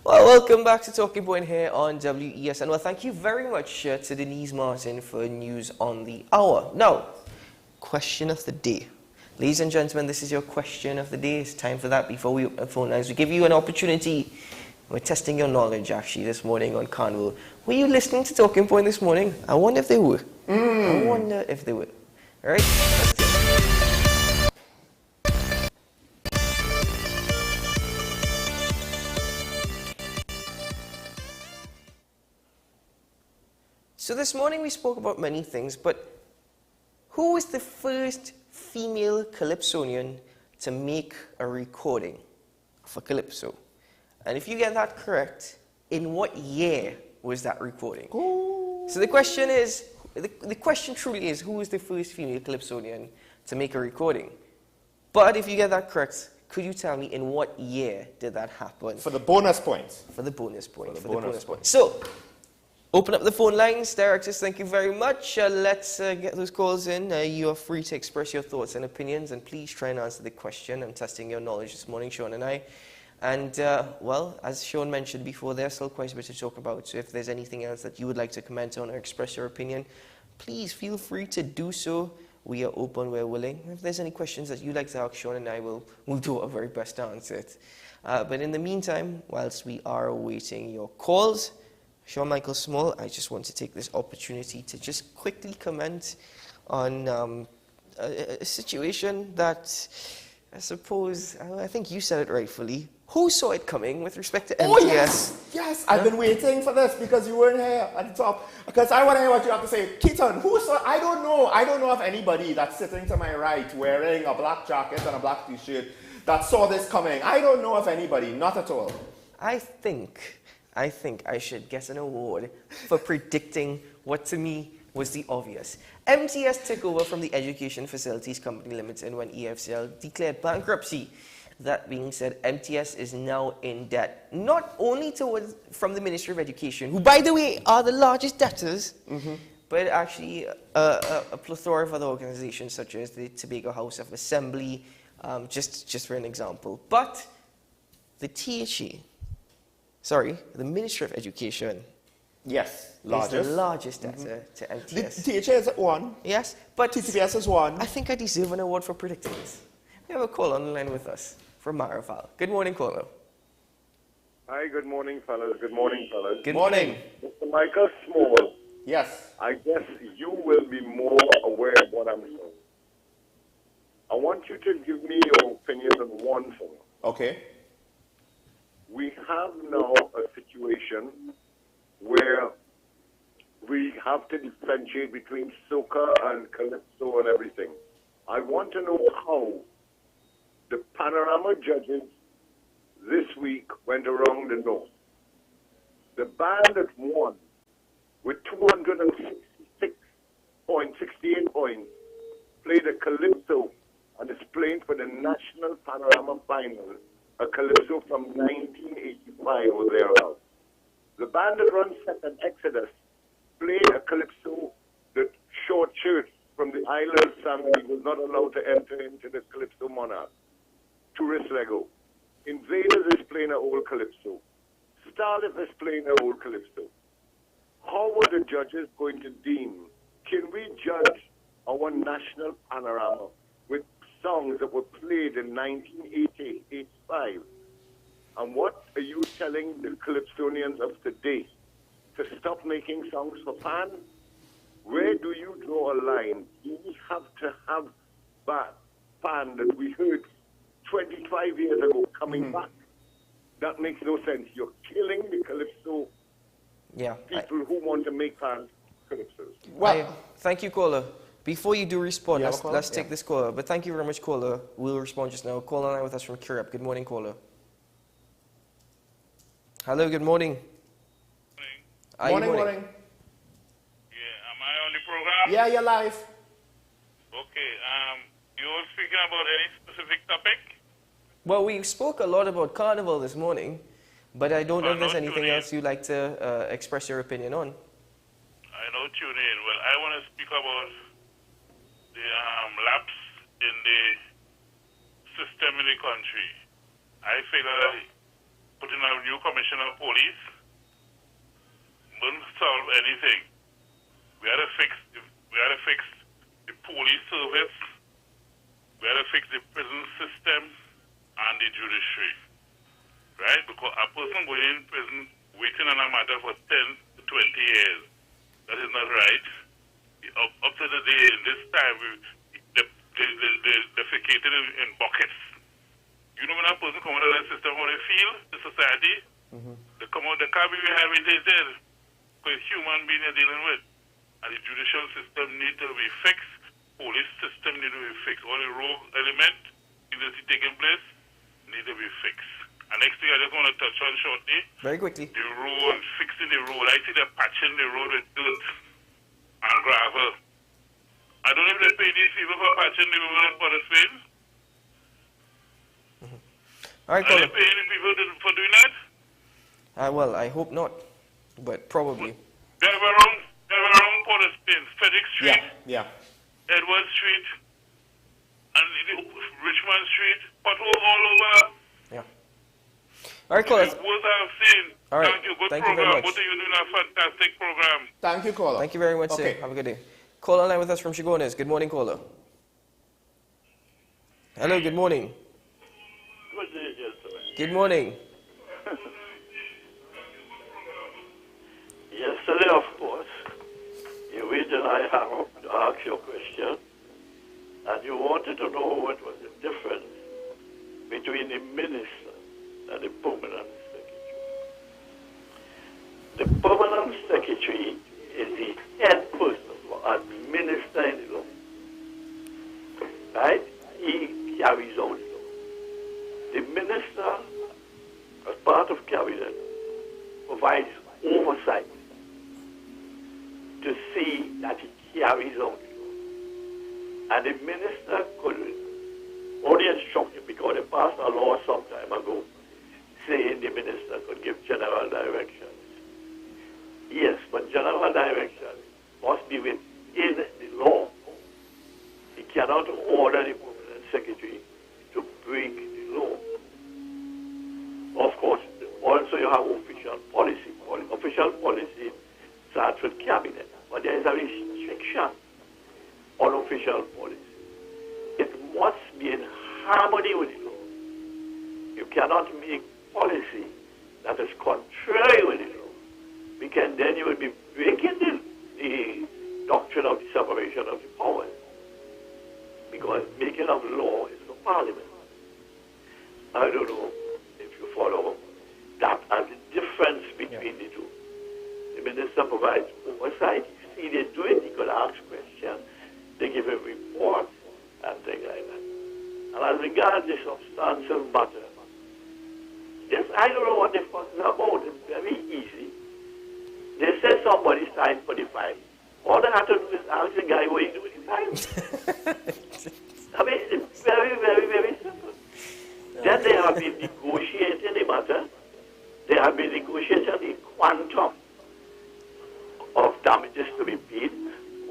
Well, welcome back to Talking Point here on WESN. Well, thank you very much to Denise Martin for news on the hour. Now, question of the day. Ladies and gentlemen, this is your question of the day. It's time for that before we open the phone lines. We give you an opportunity. We're testing your knowledge, actually, this morning on Carnival. Were you listening to Talking Point this morning? I wonder if they were. I wonder if they were. All right? Let's do it. So this morning we spoke about many things, but who was the first female calypsonian to make a recording for calypso? And if you get that correct, in what year was that recording? Ooh. So the question is, the question truly is, who was the first female calypsonian to make a recording? But if you get that correct, could you tell me in what year did that happen? For the bonus points. For the bonus point. For the bonus point. So, open up the phone lines. Directors, thank you very much. Let's get those calls in. You are free to express your thoughts and opinions, and please try and answer the question. I'm testing your knowledge this morning, Sean and I. And, well, as Sean mentioned before, there's still quite a bit to talk about. So if there's anything else that you would like to comment on or express your opinion, please feel free to do so. We are open, we're willing. If there's any questions that you'd like to ask Sean and I, we'll do our very best to answer it. But in the meantime, whilst we are awaiting your calls, Sean Michael Small, I just want to take this opportunity to just quickly comment on a situation that I suppose, I think you said it rightfully. Who saw it coming with respect to MTS? Oh, yes. I've been waiting for this because you weren't here at the top. Because I want to hear what you have to say. Keaton, who saw? I don't know of anybody that's sitting to my right wearing a black jacket and a black t-shirt that saw this coming. I don't know of anybody, not at all. I think I should get an award for predicting what to me was the obvious. MTS took over from the Education Facilities Company Limited when EFCL declared bankruptcy. That being said, MTS is now in debt, not only from the Ministry of Education, who, by the way, are the largest debtors, but actually a plethora of other organizations such as the Tobago House of Assembly, just for an example. But the the Ministry of Education, yes, is the largest debtor to MTS. The THA is at 1. Yes, but TTPS is 1. I think I deserve an award for predicting this. We have a call on the line with us from Maraval. Good morning, caller. Hi, good morning, fellas. Good morning, fellas. Good morning. Mr. Michael Small. Yes. I guess you will be more aware of what I'm saying. I want you to give me your opinion on one thing. Okay. We have now a situation where we have to differentiate between soca and calypso and everything. I want to know how the Panorama judges this week went around the north. The band that won with 268 points played a calypso and is playing for the National Panorama Final, a calypso from 1985 or thereabouts. The band that runs second, Exodus, played a calypso that Short Church from the Island family was not allowed to enter into the Calypso Monarch. Tourist Lego. Invaders is playing an old Calypso. Starlift is playing an old Calypso. How are the judges going to deem? Can we judge our national panorama with songs that were played in 1980, 85? And what are you telling the Calypsonians of today? To stop making songs for fans? Where do you draw a line? Do we have to have that fan that we heard 25 years ago coming back? That makes no sense. You're killing the calypso people who want to make fans calypsos. Well, thank you, caller. Before you do respond, let's take this caller. But thank you very much, caller. We'll respond just now. Caller line with us from Kirab. Good morning, caller. Hello, good morning. Morning. Yeah, you're live. Okay, you were speaking about any specific topic? Well, we spoke a lot about Carnival this morning, but I don't know if there's anything else you'd like to express your opinion on. I know tune in. Well, I want to speak about the lapse in the system in the country. I feel that putting a new commissioner of police won't solve anything. We had to fix the police service we have to fix the prison system and the judiciary, right? Because a person going in prison waiting on a matter for 10 to 20 years, that is not right. Up to the day, this time, they defecated in buckets. You know when a person come out of that system, how they feel, the society, they come out, they can't be rehabilitated. Because human being you're dealing with. And the judicial system needs to be fixed, police system needs to be fixed. All the rogue element that's taking place need to be fixed. And next thing I just want to touch on shortly. Very quickly. The road, fixing the road. I see they're patching the road with dirt and gravel. I don't know if they pay these people for patching the road for the Spain. All right, Are they paying the people for doing that? Well, I hope not, but probably. They have around Port of Spain, Frederick Street, Yeah. Edward Street, and Richmond Street, potholes all over. All right, caller. What I've seen. All right. Thank you. Good Thank you program. very much. Both of you doing a fantastic program. Thank you, caller. Thank you very much, sir. Have a good day. Caller line with us from Chagones. Good morning, caller. Hello, good morning. Good day, gentlemen. Good morning. Yesterday, of course, you waited and I hung up to ask your question, and you wanted to know what was the difference between the minister and the permanent secretary. The permanent secretary is the head person for administering the law. Right? He carries out the law. The minister, as part of cabinet, provides oversight to see that he carries out the law. And the minister could only instruct him because they passed a law some time ago saying the minister could give general directions. Yes, but general directions must be within the law. He cannot order the permanent secretary to break the law. Of course, also you have official policy. Official policy starts with cabinet, but there is a restriction on official policy. It must be in harmony with the law. You cannot make policy that is contrary with the law, because then you will be breaking the doctrine of the separation of the powers, because making of law is for parliament. I don't know if you follow that as the difference between the two. The minister provides oversight. You see, they do it. He could ask questions. They give a report and things like that. And as regards the substantial matter, yes, I don't know what the fuss is about. It's very easy. They said somebody signed for the file. All they have to do is ask the guy what he do with the file. I mean, it's very, very, very simple. Then they have been negotiating the matter. They have been negotiating the quantum of damages to be paid.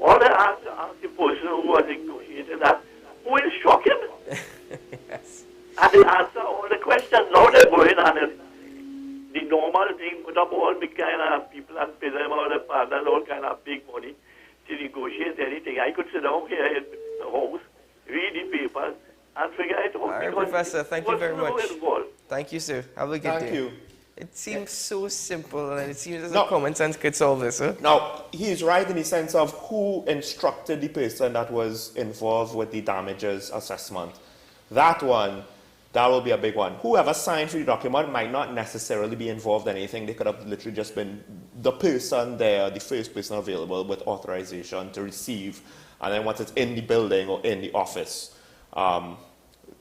All they have to ask the person who was negotiating that, who instruct him? Yes. And they answer all the questions. Now they're going on the normal thing, put up all big kind of people and pay them all the partners, all kind of big money to negotiate anything. I could sit down here in the house, read the papers, and figure it out. All right, Professor, thank you very much. Thank you, sir. Have a good day. Thank you. It seems so simple, and it seems as though common sense could solve this, huh? Now, he's right in the sense of who instructed the person that was involved with the damages assessment. That one, that will be a big one. Whoever signed for the document might not necessarily be involved in anything. They could have literally just been the person there, the first person available with authorization to receive. And then once it's in the building or in the office,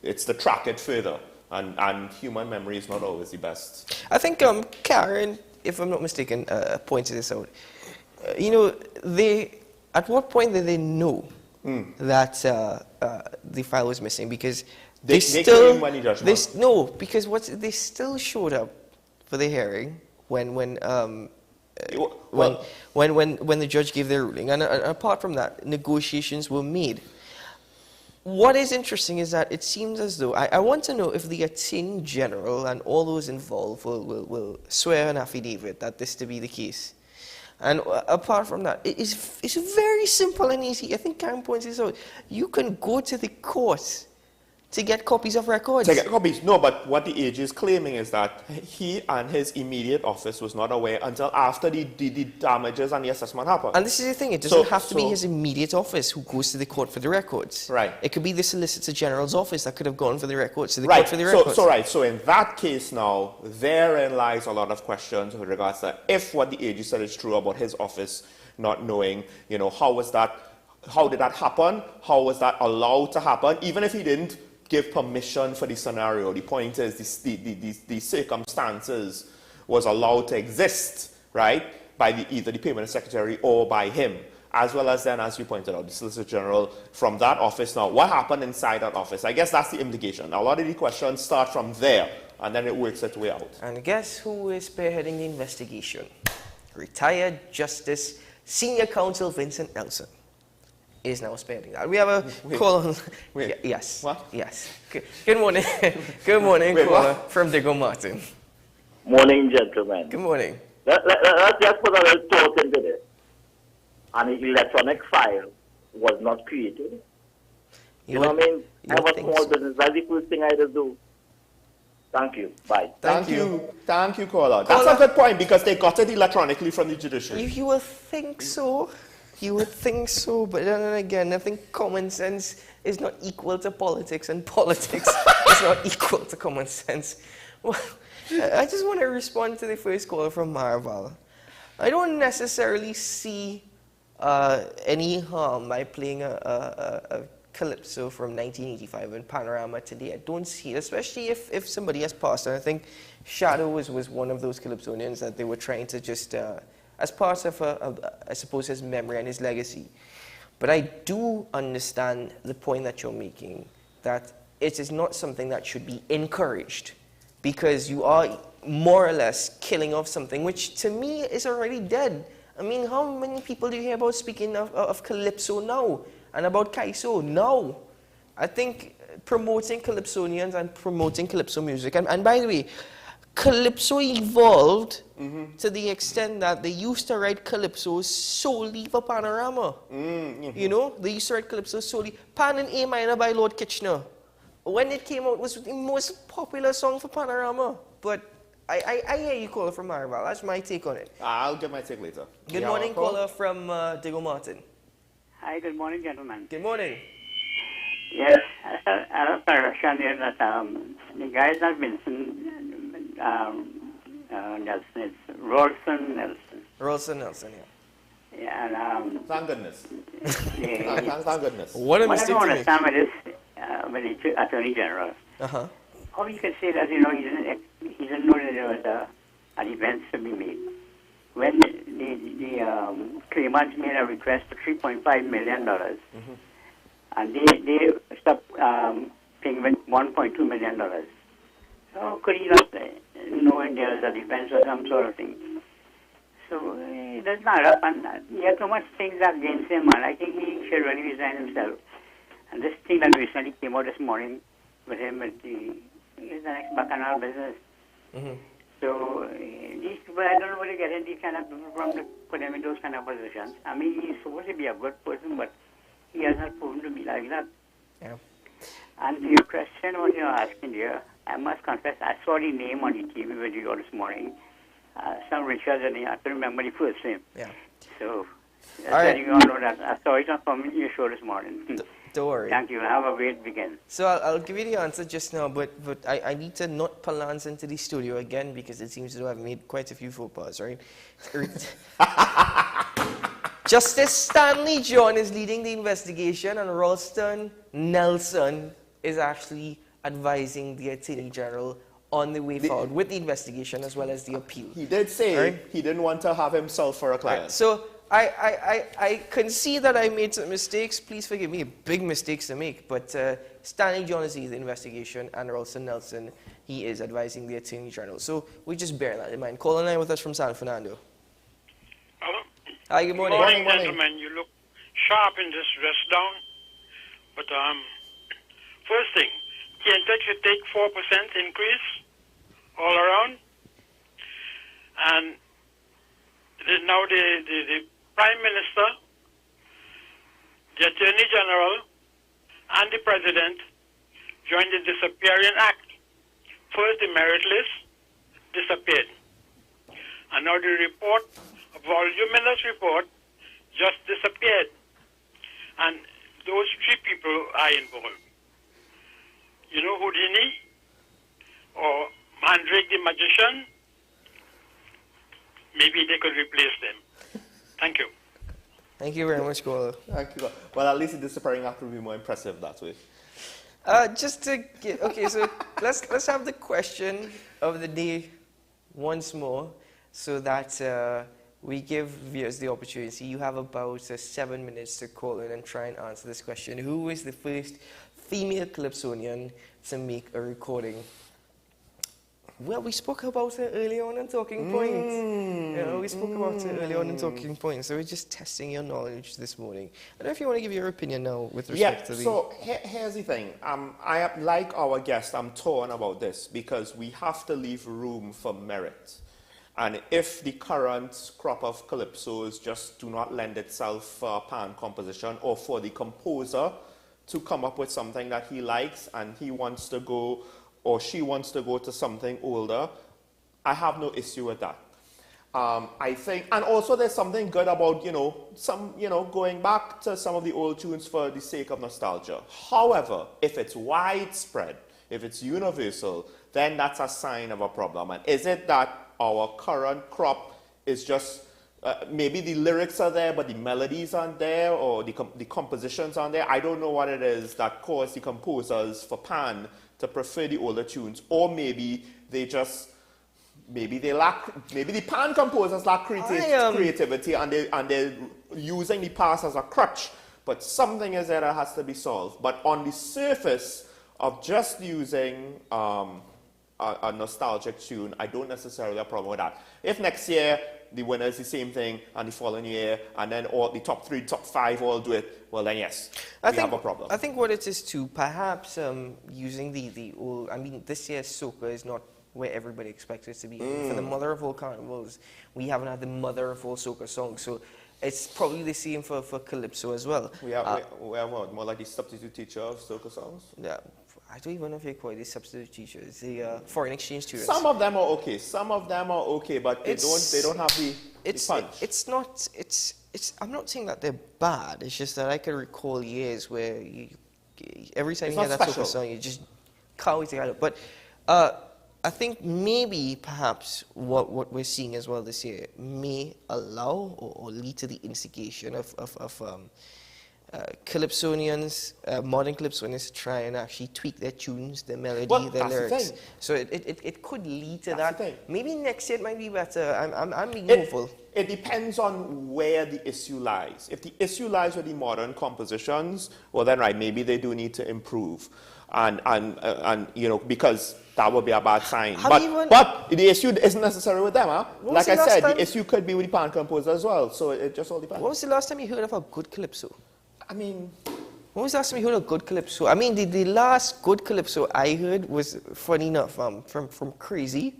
it's to track it further. And human memory is not always the best. I think Karen, if I'm not mistaken, pointed this out. You know, at what point did they know that the file was missing? Because they still they still showed up for the hearing when the judge gave their ruling, and apart from that, negotiations were made. What is interesting is that it seems as though, I want to know if the Attorney General and all those involved will swear an affidavit that this to be the case. And apart from that, it's very simple and easy. I think Karen points this out. You can go to the court to get copies of records. To get copies. No, but what the AG is claiming is that he and his immediate office was not aware until after the damages and the assessment happened. And this is the thing, it doesn't have to be his immediate office who goes to the court for the records. Right. It could be the Solicitor General's office that could have gone for the records to the court for the records. So in that case now, therein lies a lot of questions with regards to if what the AG said is true about his office not knowing, you know, how did that happen? How was that allowed to happen? Even if he didn't give permission for the scenario, the point is the circumstances was allowed to exist, right, by either the Permanent Secretary or by him, as well as then, as you pointed out, the Solicitor General from that office. Now, what happened inside that office? I guess that's the implication. A lot of the questions start from there, and then it works its way out. And guess who is spearheading the investigation? Retired Justice Senior Counsel Vincent Nelson is now spearheading that. We have a call. Yes. What? Yes. Good morning. Good morning, caller from Diego Martin. Morning, gentlemen. Good morning. Let's just put a little thought into this. An electronic file was not created. You know what I mean? I have a small business. That's the first thing I just do. Thank you. Bye. Thank you, caller. That's a good point because they got it electronically from the judiciary. You would think so. You would think so, but then again, I think common sense is not equal to politics, and politics is not equal to common sense. Well, I just want to respond to the first caller from Marval. I don't necessarily see any harm by playing a calypso from 1985 in Panorama today. I don't see it, especially if somebody has passed. And I think Shadow was one of those calypsonians that they were trying to just, as part of, I suppose, his memory and his legacy. But I do understand the point that you're making, that it is not something that should be encouraged, because you are more or less killing off something which to me is already dead. I mean, how many people do you hear about speaking of calypso now and about Kaiso now? I think promoting calypsonians and promoting calypso music, and by the way, calypso evolved to the extent that they used to write calypsos solely for Panorama. You know, they used to write calypsos solely. Pan in A minor by Lord Kitchener, when it came out, was the most popular song for Panorama. But I hear you, caller from Marval. That's my take on it. I'll get my take later. Good morning, caller from Diego Martin. Hi, good morning, gentlemen. Good morning. Yes, I have a correction here that the guys have been Nelson, it's Rolson Nelson. Rolson Nelson, yeah. Yeah, and thank goodness. Thank goodness. What a mistake to make. What I don't understand with the Attorney General. How you can say that, you know, he didn't know that there was an event to be made. When the claimants made a request for $3.5 million, and they stopped paying $1.2 million. So could he not know when there was a defense or some sort of thing? So it does not up, and he has so much things against him, and I think he should really resign himself. And this thing that recently came out this morning with him is the next bacchanal business. So these people, I don't know where they get in these kind of people from to put them in those kind of positions. I mean, he's supposed to be a good person, but he has not proven to be like that. Yeah. And to your question, what you're asking here, I must confess, I saw the name on the TV video this morning. Some Richard, and I can't remember the first name. Yeah. So, right. You all know that. I saw it on your show this morning. Don't worry. Thank you. Have a great weekend. So I'll give you the answer just now, but I need to not Palance into the studio again because it seems to have made quite a few faux pas, right? Justice Stanley John is leading the investigation, and Rolston Nelson is actually advising the Attorney General on the way forward with the investigation as well as the appeal. He did say he didn't want to have himself for a client. Right. So I concede that I made some mistakes. Please forgive me, big mistakes to make. But Stanley John is leading the investigation, and Rolston Nelson, he is advising the Attorney General. So we just bear that in mind. Call line with us from San Fernando. Hello. Hi, good morning. Good morning, gentlemen. You look sharp in this dress down. But first thing, ICNTT should take 4% increase all around. And now the Prime Minister, the Attorney General, and the President joined the disappearing act. First, the merit list disappeared. And now the report, a voluminous report, just disappeared. And those 3 people are involved. You know, Houdini or Mandrake the magician, maybe they could replace them. Thank you. Thank you very much, Kola. Thank you. Well, at least the disappearing act will be more impressive that way. Just to get, okay, so let's have the question of the day once more, so that we give viewers the opportunity. You have about 7 minutes to call in and try and answer this question. Who is the first female Calypsonian to make a recording? Well, we spoke about it earlier on in Talking Points. You know, we spoke about it earlier on in Talking Points. So we're just testing your knowledge this morning. I don't know if you want to give your opinion now with respect to the... So here's the thing. I like our guest, I'm torn about this because we have to leave room for merit. And if the current crop of calypsos just do not lend itself for pan composition, or for the composer to come up with something that he likes and he wants to go, or she wants to go to something older, I have no issue with that. I think, and also there's something good about, going back to some of the old tunes for the sake of nostalgia. However, if it's widespread, if it's universal, then that's a sign of a problem. And is it that our current crop is just, maybe the lyrics are there, but the melodies aren't there, or the compositions aren't there? I don't know what it is that caused the composers for pan to prefer the older tunes, or maybe they just, maybe the pan composers lack creativity and they're using the past as a crutch, but something is there that has to be solved. But on the surface of just using a nostalgic tune, I don't necessarily have a problem with that. If next year the winner is the same thing, and the following year, and then all the top 3, top 5 all do it, well then yes, we have a problem. I think what it is too, perhaps using the old, I mean, this year's soca is not where everybody expects it to be. For the mother of all carnivals, we haven't had the mother of all soca songs, so it's probably the same for Calypso as well. We have what, more like the substitute teacher of soca songs? Yeah. I don't even know if you call it the substitute teachers, the foreign exchange students. Some of them are okay. Some of them are okay, but they don't have the punch. I'm not saying that they're bad. It's just that I can recall years where every time you hear that soca song, you just can't wait to get it. But I think maybe perhaps what we're seeing as well this year may allow or lead to the instigation of Calypsonians, modern Calypsonians, try and actually tweak their tunes, their melody, their lyrics. So it could lead to that. Maybe next year it might be better. I'm being hopeful. It depends on where the issue lies. If the issue lies with the modern compositions, well then right, maybe they do need to improve, and because that would be a bad sign. But the issue isn't necessarily with them, huh? Like I said, the issue could be with the pan composer as well. So it just all depends. What was the last time you heard of a good calypso? I mean, when was the last time you heard a good calypso? I mean, the last good calypso I heard was, funny enough, from Crazy,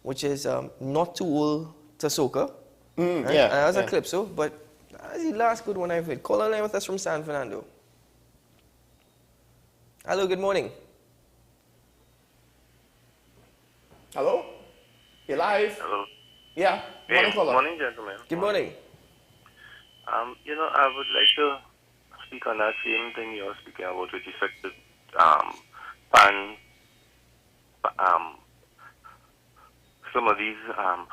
which is not too old to soca. Right? Yeah, that was a calypso, but that was the last good one I've heard. Call online with us from San Fernando. Hello, good morning. Hello? You're live? Hello. Yeah. Hey, good morning, gentlemen. Good morning. I would like to speak on that same thing you're speaking about with respect to some of these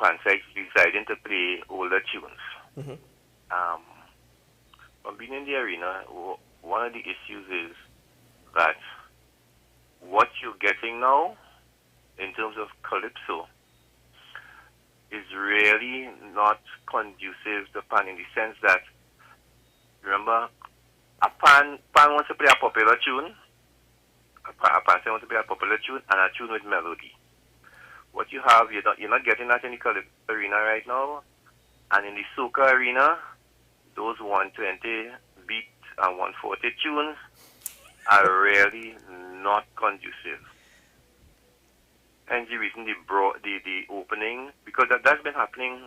pan sites deciding to play older tunes. But being in the arena, one of the issues is that what you're getting now in terms of calypso is really not conducive to pan, in the sense that, remember, a pan wants to play a popular tune, a pan wants to play a popular tune, and a tune with melody. What you have, you're not getting that in the calypso arena right now, and in the soca arena, those 120 beat and 140 tunes are really not conducive. Hence the reason they brought the opening, because that's been happening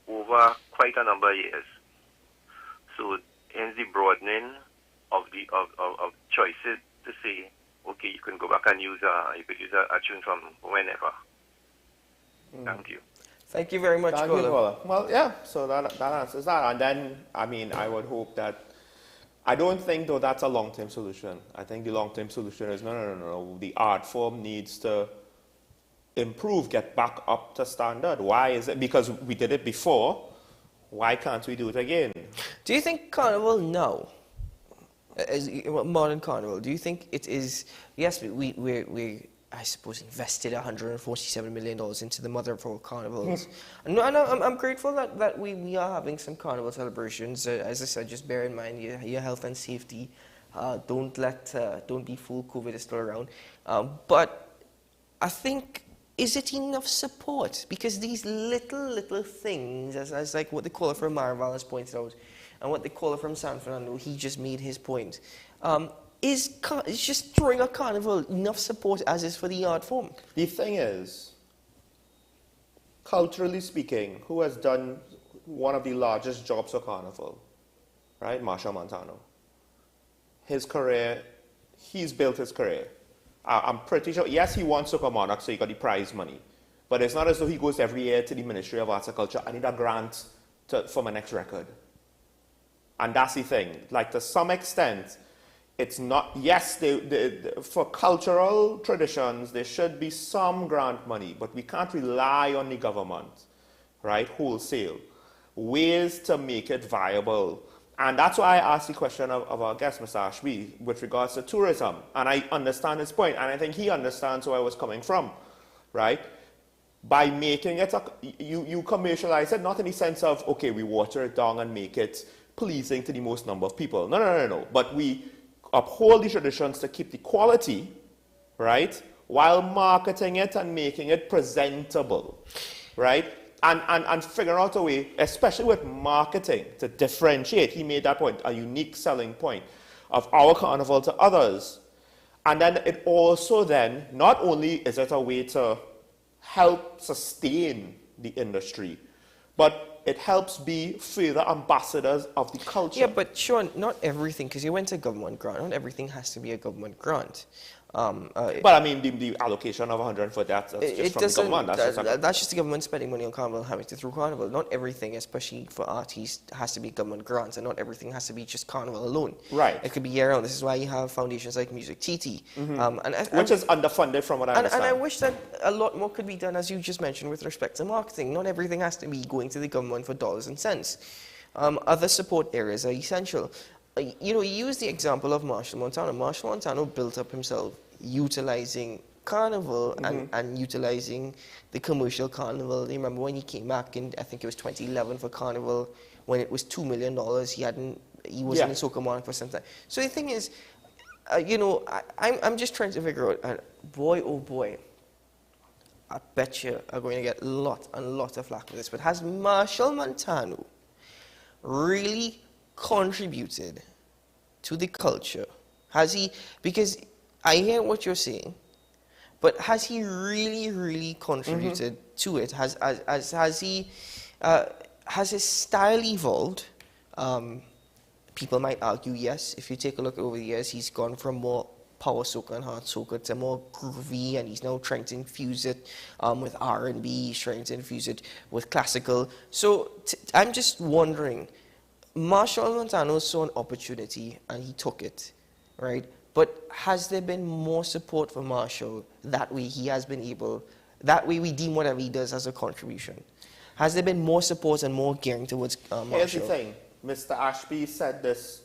over quite a number of years. So hence the broadening of choices to say, okay, you can go back and use you could use a tune from whenever. Thank you. Thank you very much, Thank you, caller. caller. Well, yeah, so that answers that. And then, I mean, I would hope that, I don't think, though, that's a long-term solution. I think the long-term solution is, no. The art form needs to improve, get back up to standard. Why is it? Because we did it before. Why can't we do it again? Do you think Carnival now, modern Carnival, do you think it is, yes, we I suppose, invested $147 million into the mother of all carnivals. And I'm grateful that we are having some carnival celebrations. As I said, just bear in mind your health and safety. Don't be fooled, COVID is still around. But I think, is it enough support? Because these little things, as like what the caller from Marval has pointed out, and what the caller from San Fernando, he just made his point. Is just throwing a carnival enough support as is for the art form? The thing is, culturally speaking, who has done one of the largest jobs for carnival, right? Marshall Montano. His career, he's built his career. I'm pretty sure, yes, he won Super Monarch, so he got the prize money. But it's not as though he goes every year to the Ministry of Arts and Culture, I need a grant for my next record. And that's the thing. Like, to some extent, it's not, yes, for cultural traditions, there should be some grant money, but we can't rely on the government, right, wholesale. Ways to make it viable. And that's why I asked the question of our guest, Mr. Ashby, with regards to tourism. And I understand his point, and I think he understands where I was coming from, right? By making it, you commercialize it, not in the sense of, okay, we water it down and make it pleasing to the most number of people. No. But we uphold the traditions to keep the quality, right, while marketing it and making it presentable, right, and figure out a way, especially with marketing, to differentiate. He made that point, a unique selling point of our carnival to others. And then it also then, not only is it a way to help sustain the industry, but it helps be further ambassadors of the culture. Yeah, but Sean, not everything, because you went to government grant, not everything has to be a government grant. But I mean, the allocation of 140, that's just from the government. That's just the government spending money on carnival and having to through carnival. Not everything, especially for artists, has to be government grants, and not everything has to be just carnival alone. Right. It could be year round. This is why you have foundations like ICNTT. Which is underfunded from what I understand. And I wish that a lot more could be done, as you just mentioned, with respect to marketing. Not everything has to be going to the government for dollars and cents. Other support areas are essential. You use the example of Marshall Montano. Marshall Montano built up himself utilizing carnival and utilizing the commercial carnival. You remember when he came back in, I think it was 2011 for carnival, when it was $2 million, he wasn't in Soca Monarch for some time. So the thing is, I'm just trying to figure out, boy, oh boy, I bet you are going to get a lot of flack for this, but has Marshall Montano really contributed to the culture? Has he, because I hear what you're saying, but has he really contributed to it? Has his style evolved? People might argue yes. If you take a look over the years, he's gone from more power soca and hard soca to more groovy, and he's now trying to infuse it with R&B, he's trying to infuse it with classical. So I'm just wondering, Marshall Montano saw an opportunity and he took it, right? But has there been more support for Marshall? That way he has been able, that way we deem whatever he does as a contribution. Has there been more support and more gearing towards Marshall? Here's the thing, Mr. Ashby said this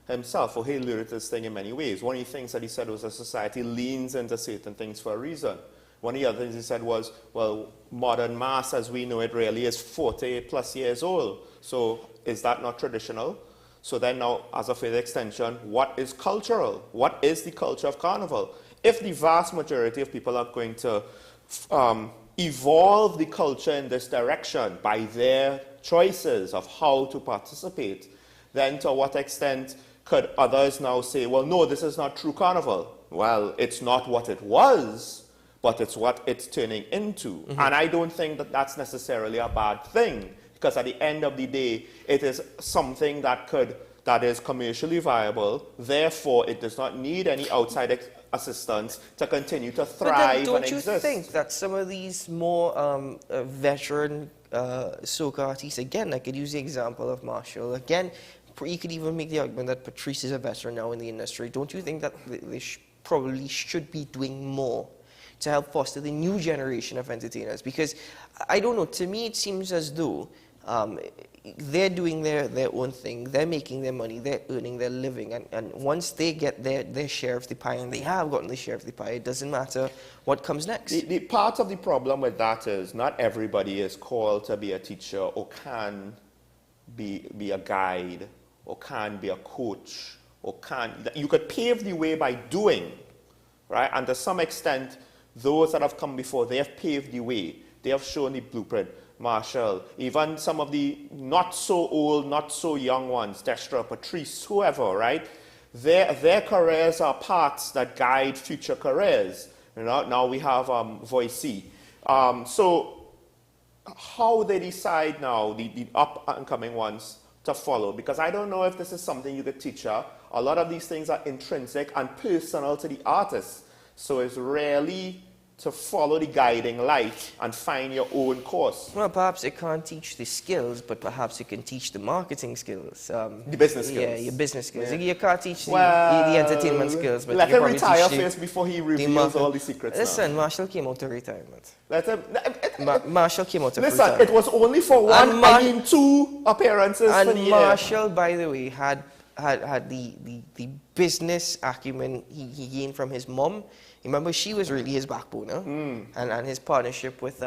himself, or he alluded to this thing in many ways. One of the things that he said was that society leans into certain things for a reason. One of the other things he said was, well, modern mass as we know it really is 40 plus years old. So is that not traditional? So then now, as a further extension, what is cultural? What is the culture of carnival? If the vast majority of people are going to evolve the culture in this direction by their choices of how to participate, then to what extent could others now say, well, no, this is not true carnival? Well, it's not what it was, but it's what it's turning into. And I don't think that that's necessarily a bad thing, because at the end of the day, it is something that that is commercially viable. Therefore, it does not need any outside assistance to continue to thrive and exist. Don't you think that some of these more veteran soca artists, again, I could use the example of Marshall, again, you could even make the argument that Patrice is a veteran now in the industry. Don't you think that they probably should be doing more to help foster the new generation of entertainers? Because, I don't know, to me it seems as though they're doing their own thing, they're making their money, they're earning their living, and once they get their share of the pie, and they have gotten the share of the pie, it doesn't matter what comes next. The part of the problem with that is not everybody is called to be a teacher or can be a guide or can be a coach or can. You could pave the way by doing, right? And to some extent, those that have come before, they have paved the way. They have shown the blueprint. Marshall, even some of the not so old, not so young ones, Destra, Patrice, whoever, right? Their careers are paths that guide future careers. You know, now we have Voicey. So how they decide now, the up-and-coming ones, to follow? Because I don't know if this is something you could teach her. A lot of these things are intrinsic and personal to the artist. So it's really to follow the guiding light and find your own course. Well, perhaps it can't teach the skills, but perhaps it can teach the marketing skills. The business skills. Yeah, your business skills. Yeah. You can't teach the entertainment skills, but let you him can retire probably teach first before he reveals all the secrets. Listen, Marshall came out of retirement. Let him, Marshall came out of listen, retirement. it was only for one, I mean 2 appearances for the year. Marshall, by the way, had the business acumen he gained from his mom. Remember, she was really his backbone, huh? And his partnership with,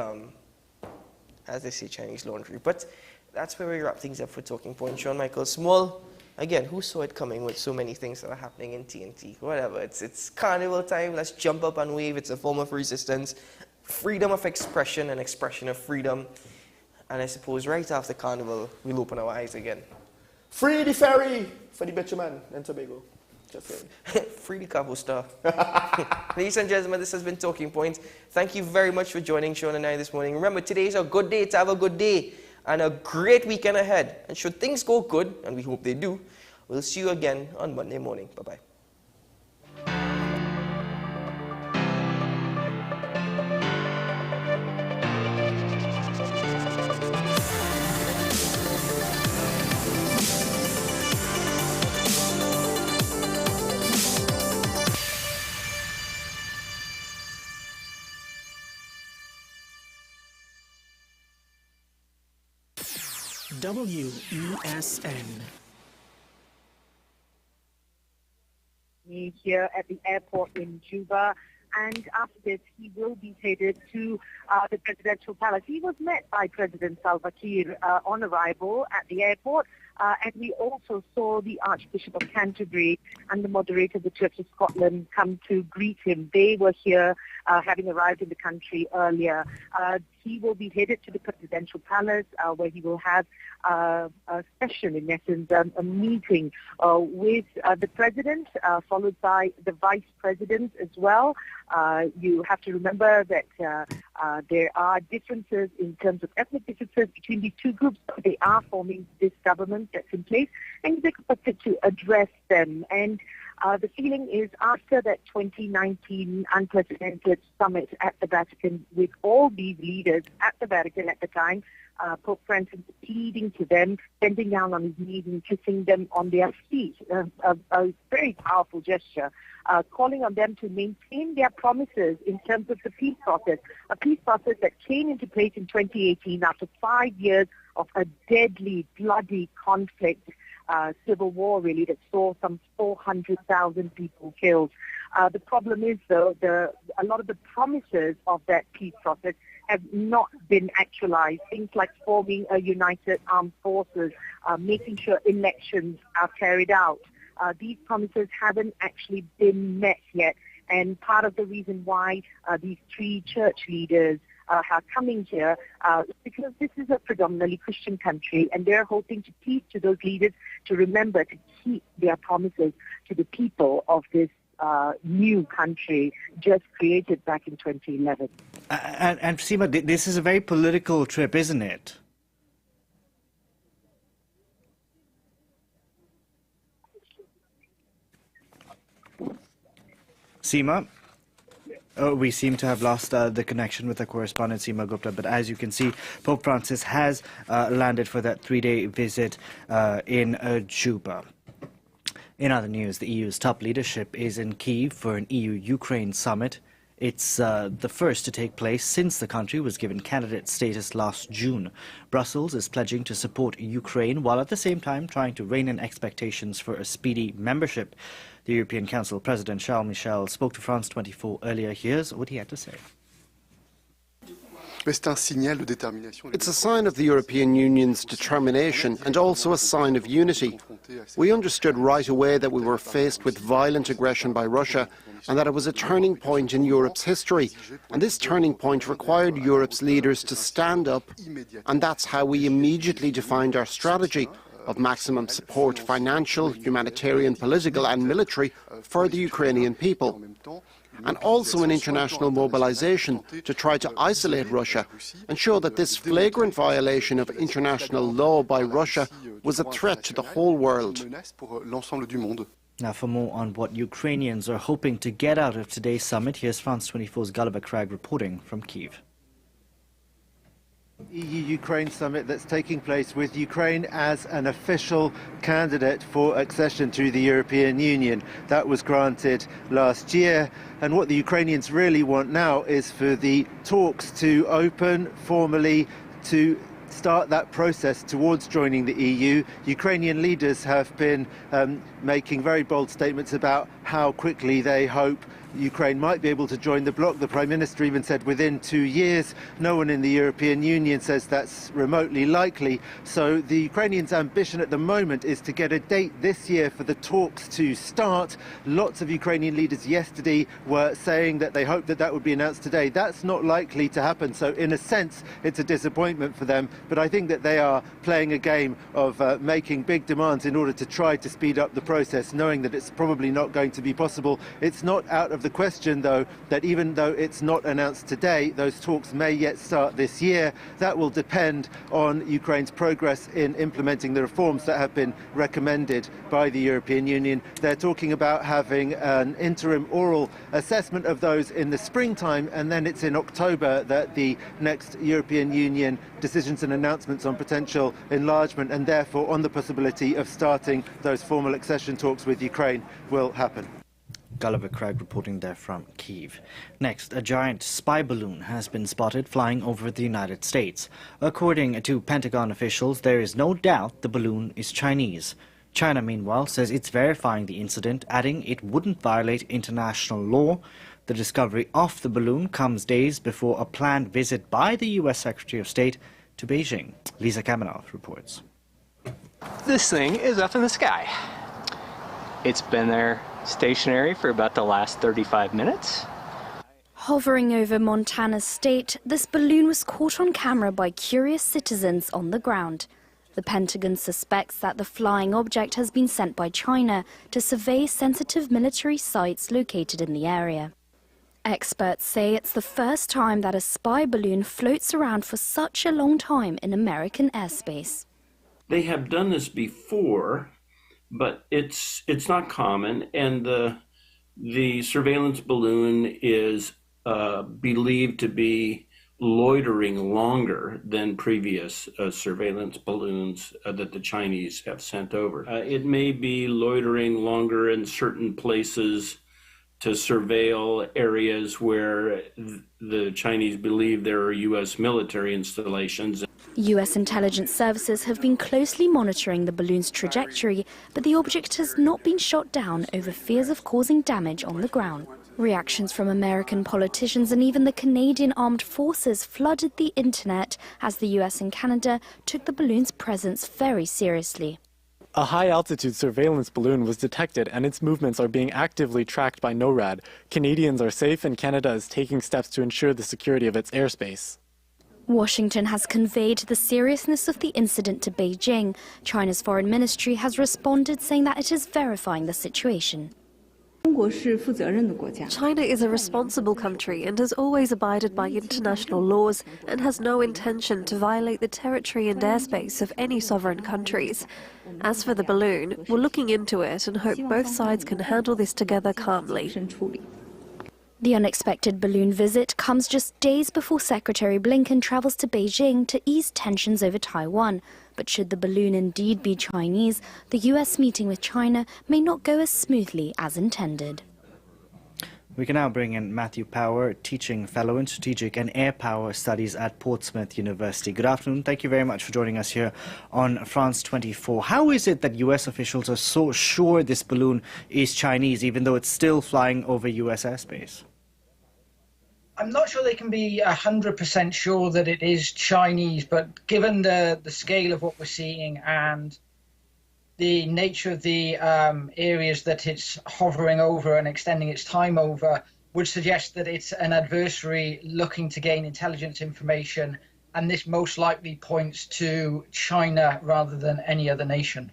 as they say, Chinese laundry. But that's where we wrap things up for Talking Point. Sean Michael Small, again, who saw it coming with so many things that are happening in TNT? Whatever, it's carnival time, let's jump up and wave. It's a form of resistance, freedom of expression and expression of freedom. And I suppose right after carnival, we'll open our eyes again. Free the ferry for the bitumen and Tobago. Just saying. Free the Cabo Star. Ladies and gentlemen, this has been Talking Point. Thank you very much for joining Sean and I this morning. Remember, today is a good day to have a good day and a great weekend ahead. And should things go good, and we hope they do, we'll see you again on Monday morning. Bye-bye. WESN. Here at the airport in Juba, and after this he will be headed to the presidential palace. He was met by President Salva Kiir on arrival at the airport, and we also saw the Archbishop of Canterbury and the moderator of the Church of Scotland come to greet him. They were here having arrived in the country earlier. He will be headed to the presidential palace where he will have a session, in essence, a meeting with the president, followed by the vice president as well. You have to remember that there are differences in terms of ethnic differences between these two groups, but they are forming this government that's in place, and they're expected to address them. And the feeling is after that 2019 unprecedented summit at the Vatican with all these leaders at the Vatican at the time, Pope Francis pleading to them, bending down on his knees and kissing them on their feet, a very powerful gesture, calling on them to maintain their promises in terms of the peace process, a peace process that came into place in 2018 after 5 years of a deadly, bloody conflict, civil war really, that saw some 400,000 people killed. The problem is, though, a lot of the promises of that peace process have not been actualized. Things like forming a united armed forces, making sure elections are carried out. These promises haven't actually been met yet. And part of the reason why these 3 church leaders are coming here because this is a predominantly Christian country, and they're hoping to plead to those leaders to remember to keep their promises to the people of this new country just created back in 2011. And Seema, this is a very political trip, isn't it? Seema, we seem to have lost the connection with our correspondent Seema Gupta, but as you can see, Pope Francis has landed for that 3-day visit in Juba. In other news, the EU's top leadership is in Kyiv for an EU-Ukraine summit. It's the first to take place since the country was given candidate status last June. Brussels is pledging to support Ukraine while at the same time trying to rein in expectations for a speedy membership. The European Council President Charles Michel spoke to France 24 earlier. Here's what he had to say. It's a sign of the European Union's determination and also a sign of unity. We understood right away that we were faced with violent aggression by Russia and that it was a turning point in Europe's history. And this turning point required Europe's leaders to stand up, and that's how we immediately defined our strategy of maximum support, financial, humanitarian, political and military, for the Ukrainian people. And also an international mobilization to try to isolate Russia and show that this flagrant violation of international law by Russia was a threat to the whole world. Now, for more on what Ukrainians are hoping to get out of today's summit, here's France 24's Gulliver Cragg reporting from Kyiv. EU-Ukraine summit that's taking place with Ukraine as an official candidate for accession to the European Union. That was granted last year, and what the Ukrainians really want now is for the talks to open formally, to start that process towards joining the EU. Ukrainian leaders have been making very bold statements about how quickly they hope Ukraine might be able to join the bloc. The Prime Minister even said within 2 years. No one in the European Union says that's remotely likely. So the Ukrainians' ambition at the moment is to get a date this year for the talks to start. Lots of Ukrainian leaders yesterday were saying that they hope that that would be announced today. That's not likely to happen. So in a sense, it's a disappointment for them. But I think that they are playing a game of making big demands in order to try to speed up the process, knowing that it's probably not going to be possible. It's not out of the question, though, that even though it's not announced today, those talks may yet start this year. That will depend on Ukraine's progress in implementing the reforms that have been recommended by the European Union. They're talking about having an interim oral assessment of those in the springtime, and then it's in October that the next European Union decisions and announcements on potential enlargement and therefore on the possibility of starting those formal accession talks with Ukraine will happen. Gulliver Cragg reporting there from Kyiv. Next, a giant spy balloon has been spotted flying over the United States. According to Pentagon officials, there is no doubt the balloon is Chinese. China, meanwhile, says it's verifying the incident, adding it wouldn't violate international law. The discovery of the balloon comes days before a planned visit by the U.S. Secretary of State to Beijing. Lisa Kamenov reports. This thing is up in the sky. It's been there stationary for about the last 35 minutes. Hovering over Montana state, this balloon was caught on camera by curious citizens on the ground. The Pentagon suspects that the flying object has been sent by China to survey sensitive military sites located in the area. Experts say it's the first time that a spy balloon floats around for such a long time in American airspace. They have done this before, but it's not common, and the surveillance balloon is believed to be loitering longer than previous surveillance balloons that the Chinese have sent over. It may be loitering longer in certain places to surveil areas where the Chinese believe there are U.S. military installations. U.S. intelligence services have been closely monitoring the balloon's trajectory, but the object has not been shot down over fears of causing damage on the ground. Reactions from American politicians and even the Canadian Armed Forces flooded the internet as the U.S. and Canada took the balloon's presence very seriously. A high-altitude surveillance balloon was detected and its movements are being actively tracked by NORAD. Canadians are safe and Canada is taking steps to ensure the security of its airspace. Washington has conveyed the seriousness of the incident to Beijing. China's foreign ministry has responded saying that it is verifying the situation. China is a responsible country and has always abided by international laws and has no intention to violate the territory and airspace of any sovereign countries. As for the balloon, we're looking into it and hope both sides can handle this together calmly. The unexpected balloon visit comes just days before Secretary Blinken travels to Beijing to ease tensions over Taiwan. But should the balloon indeed be Chinese, the US meeting with China may not go as smoothly as intended. We can now bring in Matthew Power, teaching fellow in strategic and air power studies at Portsmouth University. Good afternoon. Thank you very much for joining us here on France 24. How is it that US officials are so sure this balloon is Chinese, even though it's still flying over US airspace? I'm not sure they can be 100% sure that it is Chinese, but given the scale of what we're seeing and the nature of the areas that it's hovering over and extending its time over, would suggest that it's an adversary looking to gain intelligence information, and this most likely points to China rather than any other nation.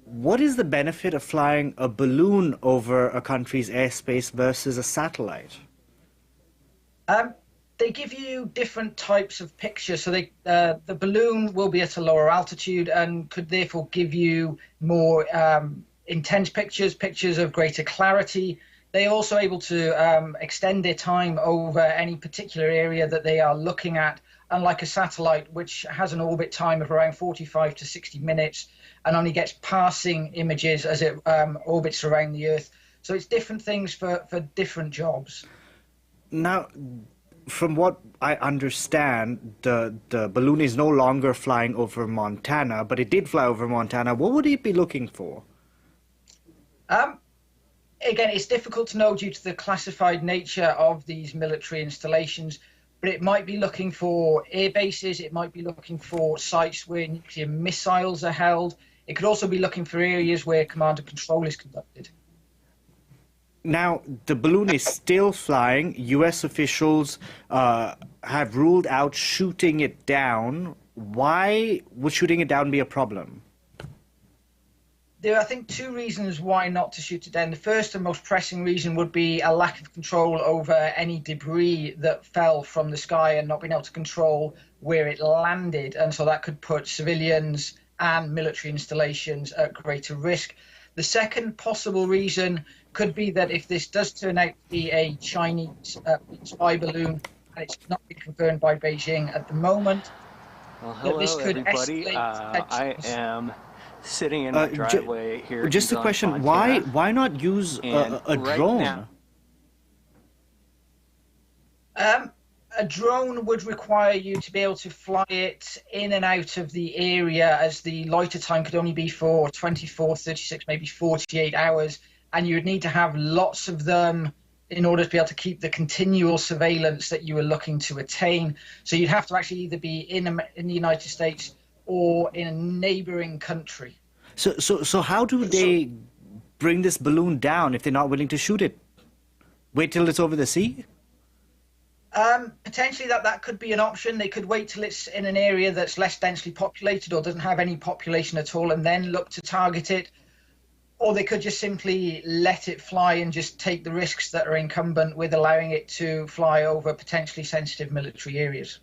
What is the benefit of flying a balloon over a country's airspace versus a satellite? They give you different types of pictures. So the balloon will be at a lower altitude and could therefore give you more intense pictures of greater clarity. They are also able to extend their time over any particular area that they are looking at, unlike a satellite, which has an orbit time of around 45 to 60 minutes and only gets passing images as it orbits around the Earth. So it's different things for different jobs. Now, from what I understand, the balloon is no longer flying over Montana, but it did fly over Montana. What would it be looking for? Again, it's difficult to know due to the classified nature of these military installations, but it might be looking for air bases, it might be looking for sites where nuclear missiles are held. It could also be looking for areas where command and control is conducted. Now, the balloon is still flying. US officials have ruled out shooting it down. Why would shooting it down be a problem? There are, I think, two reasons why not to shoot it down. The first and most pressing reason would be a lack of control over any debris that fell from the sky and not being able to control where it landed. And so that could put civilians and military installations at greater risk. The second possible reason could be that if this does turn out to be a Chinese spy balloon, and it's not been confirmed by Beijing at the moment, well, hello, that this could everybody. I am sitting in my driveway here. Just a question: why not use a drone? A drone would require you to be able to fly it in and out of the area, as the loiter time could only be for 24, 36, maybe 48 hours. And you would need to have lots of them in order to be able to keep the continual surveillance that you were looking to attain. So you'd have to actually either be in the United States or in a neighboring country. So how do they bring this balloon down if they're not willing to shoot it? Wait till it's over the sea? Potentially that could be an option. They could wait till it's in an area that's less densely populated or doesn't have any population at all and then look to target it. Or they could just simply let it fly and just take the risks that are incumbent with allowing it to fly over potentially sensitive military areas.